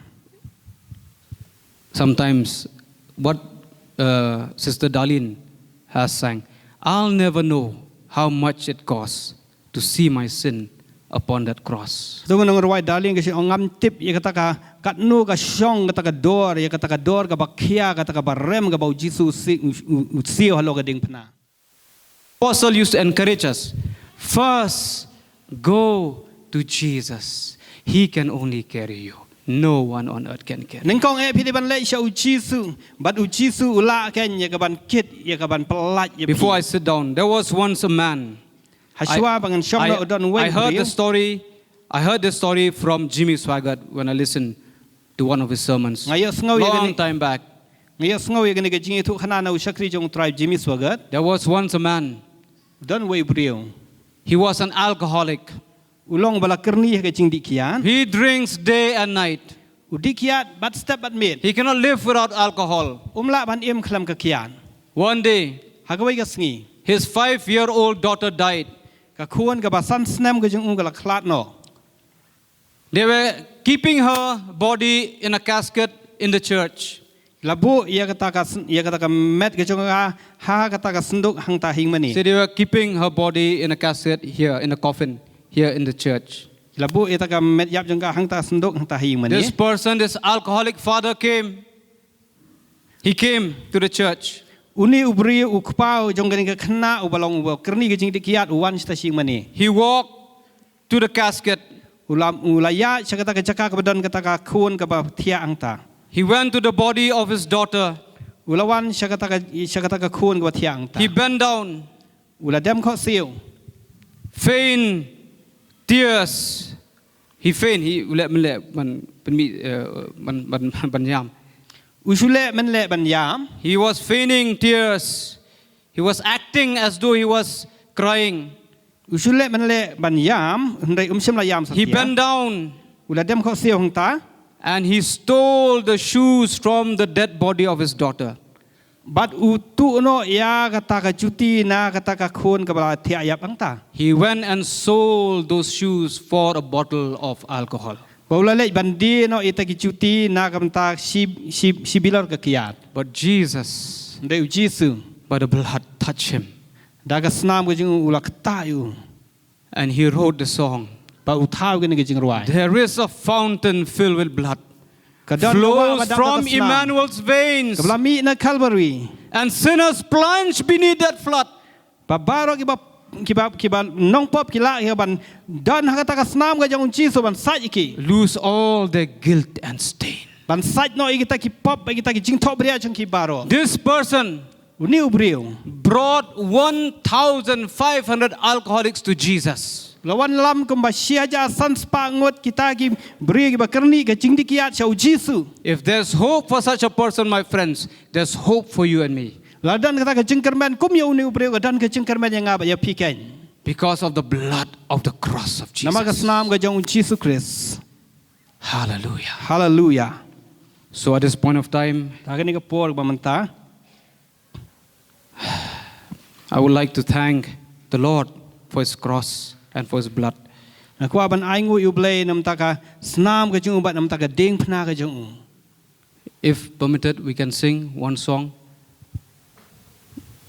Sometimes what Sister Darlene has sang, I'll never know how much it costs to see my sin upon that cross. dong nong roi darling ka si ongam tip ye kata ka kat nu ka shong kata ka dor ye kata ka dor ka bakhia kata ka barem ka bau Jisu si halo ka ding pna Apostle used to encourage us, first go to Jesus. He can only carry you. No one on earth can carry you. neng kong e phi ban le sha u Jisu bat u Jisu ula ken ye ka ban kit ye ka ban pelat ye Before I sit down, there was once a man. Hashwa bangan shong no don I wen heard the story. I heard the story from Jimmy Swaggart when I listened to one of his sermons. ngayo sngo ye Long gani time back. ngayo sngo ye gani ka jing thu khana na u shakri jong tribe Jimmy Swaggart There was once a man. don we brio He was an alcoholic. ulong bala kerni ka jing dikian He drinks day and night. u dikiat bat step bat mit He cannot live without alcohol. umla ban em khlam ka kian One day, hagawai ka sngi his 5-year-old daughter died. ka khuan ka ba san Snam ka jong ka la khlat no They were keeping her body in a casket in the church. labu ia kata ka met ka jong ka ha kata ka senduk hang ta hing mani So they were keeping her body in a casket here, in a coffin, here in the church. labu ia ta ka met yap jong ka hang ta senduk hang ta hing mani This person, this alcoholic father came. He came to the church. uni ubri u khpau jong ka khna u balong u kerni ka jing dikiat u wan sta sing mani He walked to the casket. ulam ulaya chakata ka chaka ka badon kata ka khun ka ba thia angta He went to the body of his daughter. ulawan chakata ka khun ka ba thia angta He bent down, ula dem kho siu faint, tears. He faint. He man yam. usule men le ban yam He was feigning tears. He was acting as though he was crying. usule men le ban yam ndai sim la yam sa He bent down ula dem kho siu hangta and he stole the shoes from the dead body of his daughter. bat u tu no ya kata ka cuti na kata ka khun ka ba thia yap angta He went and sold those shoes for a bottle of alcohol. baula le bandi no ita ki cuti na kam ta sibilor ka kiat But Jesus, ndai u Jisu by the blood, touched him. da ka Snam ka jing ula kta yu And he wrote the song. ba u thau ka ni ka jing ruai There is a fountain filled with blood. ka don no wa Flows ba from Emmanuel's veins. ka blami na Calvary And sinners plunge beneath that flood. ba baro ki ba nong pop ki la ki ban don ha kata ka Snam ka jong Jisu ban sai ki Lose all their guilt and stain. ban sai no kita ki pop kita ki jing thop bria jong ki baro This person uni ubrio brought 1,500 alcoholics to Jesus. lawan lam kum ba sia ja san spa ngot kita ki bri ki ba kerni ka jing dikiat chau Jisu If there's hope for such a person, my friends, there's hope for you and me. la dan kata ka jing kermen kum ya uni ubrio ka dan ka jing kermen yang ngaba ya piken Because of the blood of the cross of nama ka Jesus. Snam ka jong Jisu Khrist Hallelujah. hallelujah So at this point of time, ta ka ni ka por ba manta I would like to thank the Lord for His cross and for His blood. na kwa ban ai ngu yu blai nam ta ka Snam ka jong ba nam ta ka ding phna ka jong If permitted, we can sing one song.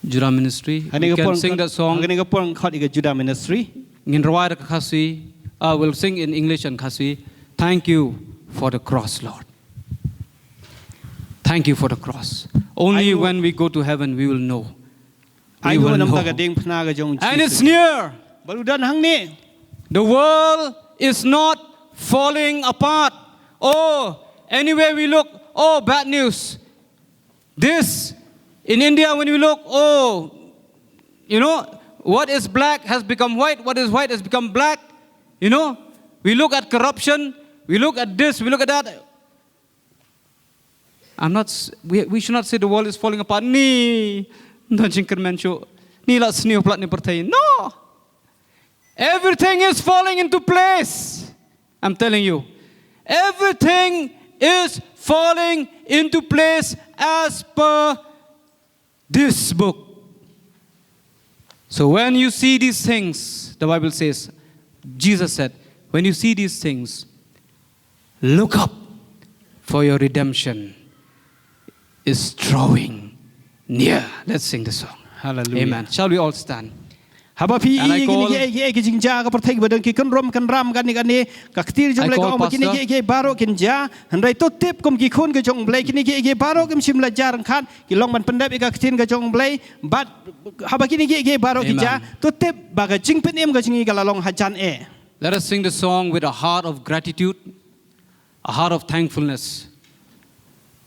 Judah Ministry. We can sing that song. Ani ka por khot ka Judah Ministry In Rawai Khasi, we'll sing in English and Khasi. Thank you for the cross, Lord. Thank you for the cross. Only when we go to heaven we will know. ai We ngu will nam ta ka know. ding phna ka jong And it's Jisu near. balu dan hang ni The world is not falling apart. Oh, anywhere we look, oh, bad news. This, in India, when we look, oh, you know, what is black has become white, what is white has become black. You know, we look at corruption, we look at this, we look at that. We should not say the world is falling apart. Ni la sniu plat ni pertai. No. Everything is falling into place. I'm telling you. Everything is falling into place as per this book. So when you see these things, the Bible says, Jesus said, when you see these things, look up, for your redemption is drawing near. Let's sing the song. Hallelujah. Amen. Shall we all stand? Haba pi And I call- ki jing ja ka perthai badang ki kan rom kan ram kan ni ka ktir jong I le call ka ki ni Pastor. ki baro kin ja handai to tip kom ki khun ka jong blai ki ni ki baro kim sim la jar khan ki long man pendap ka ktin ka jong blai bat haba ki ni ki baro ki ja Amen. to tip ba ka jing pen em ka jing ka la long ha jan e. Let us sing the song with a heart of gratitude, a heart of thankfulness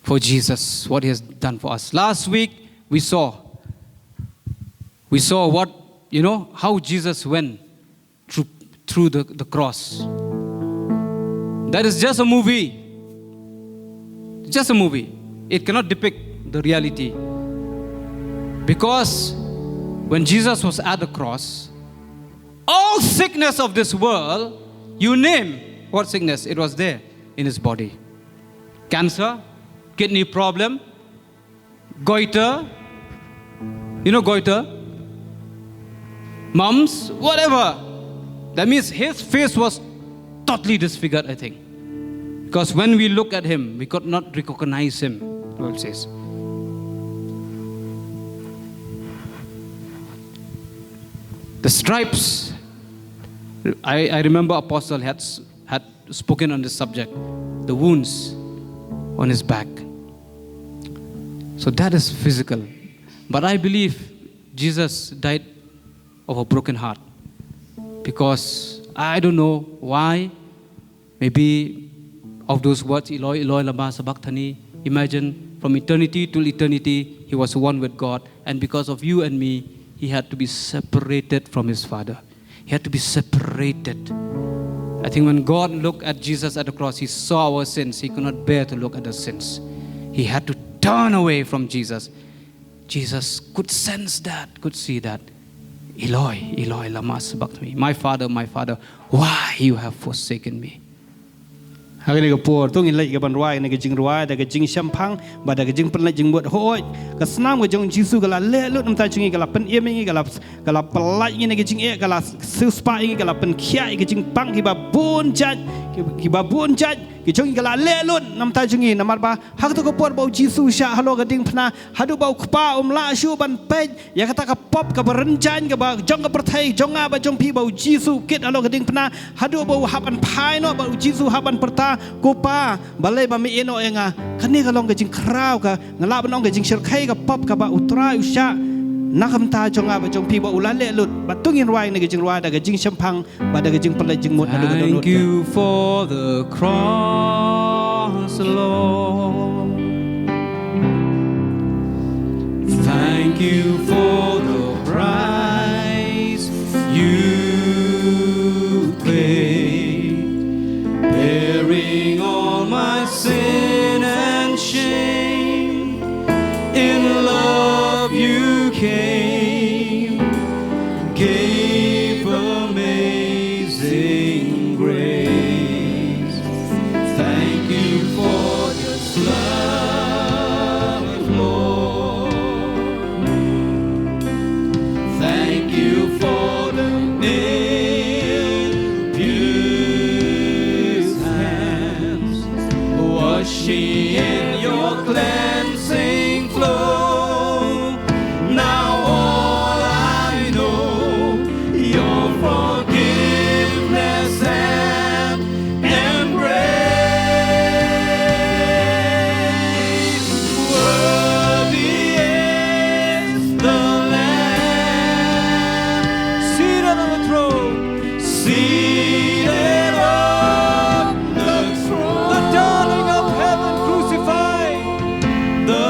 for Jesus, what He has done for us. Last week, we saw what, how Jesus went through the cross. That is just a movie. Just a movie. It cannot depict the reality. Because when Jesus was at the cross, all sickness of this world, you name what sickness, it was there in His body. Cancer, kidney problem, goiter, goiter, mumps, whatever. That means His face was totally disfigured, I think. Because when we look at Him, we could not recognize Him, the Bible says. The stripes, I remember Apostle had spoken on this subject, the wounds on His back. So that is physical. But I believe Jesus died of a broken heart. Because I don't know why, maybe of those words, Eloi, Eloi, lama sabachthani. Imagine from eternity to eternity, He was one with God. And because of you and me, He had to be separated from His Father. He had to be separated. I think when God looked at Jesus at the cross, He saw our sins. He could not bear to look at the sins. He had to turn away from Jesus. Jesus could sense that, could see that. Eloi, Eloi, lama sabachthani. My Father, why you have forsaken me? Hari ni kapur tu ngin lai ke ban ruai ni ke jing ruai da ke jing shampang ba da ke jing pen lai jing buat hoi ke Snam ke jong Jisu ke la le lut nam ta jing ke la pen em ngi ke la pelai ni ke jing e ke la suspa ngi ke la pen khia ke jing pang ki ba bun jat ki ba bun jat ki jong ke la le lut nam ta jing namar ba hak tu kapur bau Jisu sha halo ke ding pna hadu bau kpa la shu ban pej ya kata ka pop ke berencan ke ba jong ke perthai jong ba jong pi bau Jisu kit halo ke ding pna hadu bau haban pai no bau Jisu haban perta kupa balai ba mi eno enga kani ka long ka jing krau ka ngala ba long ka jing shirkai ka pop ka ba utra usha nakam ta jonga ba jong pi ba ulale lut ba tungin ruai ni ka jing ruai da ka jing shampang ba da ka jing pelai jing mut adu ka Thank you for the cross, Lord. Thank you for the price you paid, bearing all my sin and shame. In love you came, gave amazing grace. Thank you for this love, Lord. Thank you for the nail-pierced hands, washing in your cleansing flow. Now all I know, your forgiveness and embrace. Worthy is the Lamb seated on the throne, seated on the throne, the darling of heaven crucified, the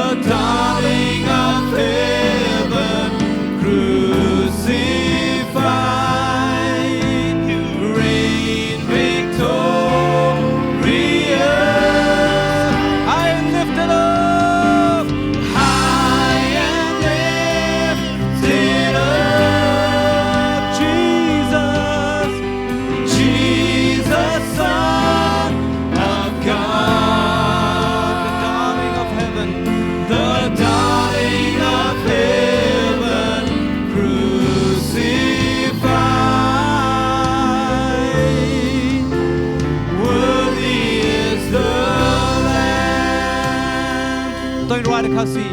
going to write a Khasi.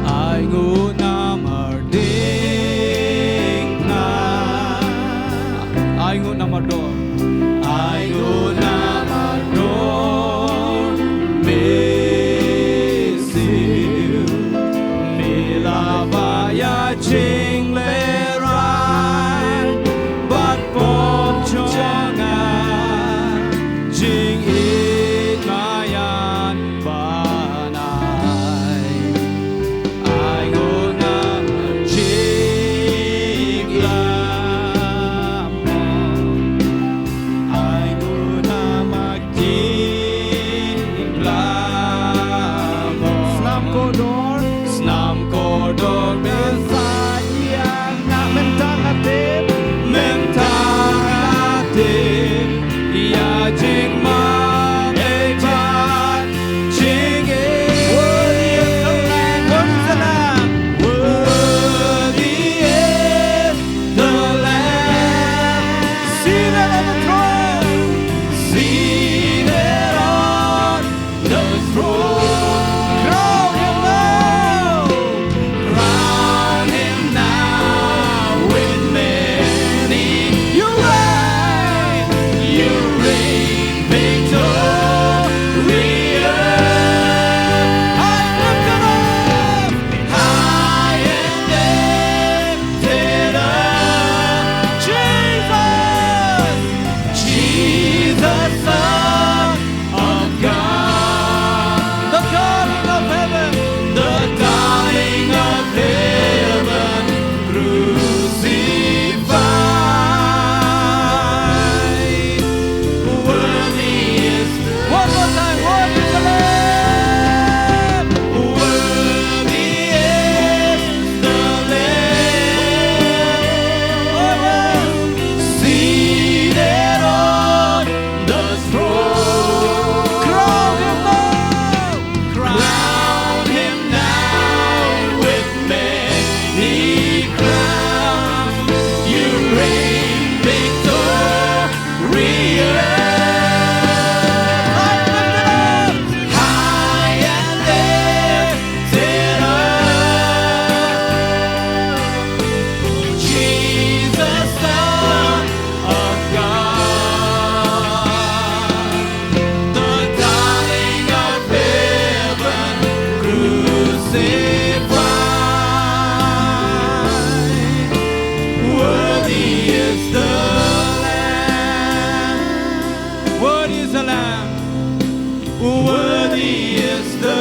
I go namar ding na. I go namar door. I go namar door. Mesil milabaya ching le rai. But pom chonga ching it mayan banai. I go namar ching lam. I go namar ching lam. Snam kodor Snam kodor sayang nak mentang atim mentang atim ya jing ma ebat jing Worthy is the Lamb, worthy is the Lamb. worthy is the Lamb seated on the throne. Crown him now. Crown him now with many. You reign victorious. High and lifted up, Jesus, Son of God, the darling of heaven, crucified. Worthy is the one more time. Worthy is the Lamb. Worthy is the Lamb. Seated on the throne. Crown him now. Crown him now with many crowns. You reign victorious. High and lifted up, Jesus, Son of God, the darling of heaven, crucified. Worthy is the Lamb. Worthy is the Lamb. Worthy is the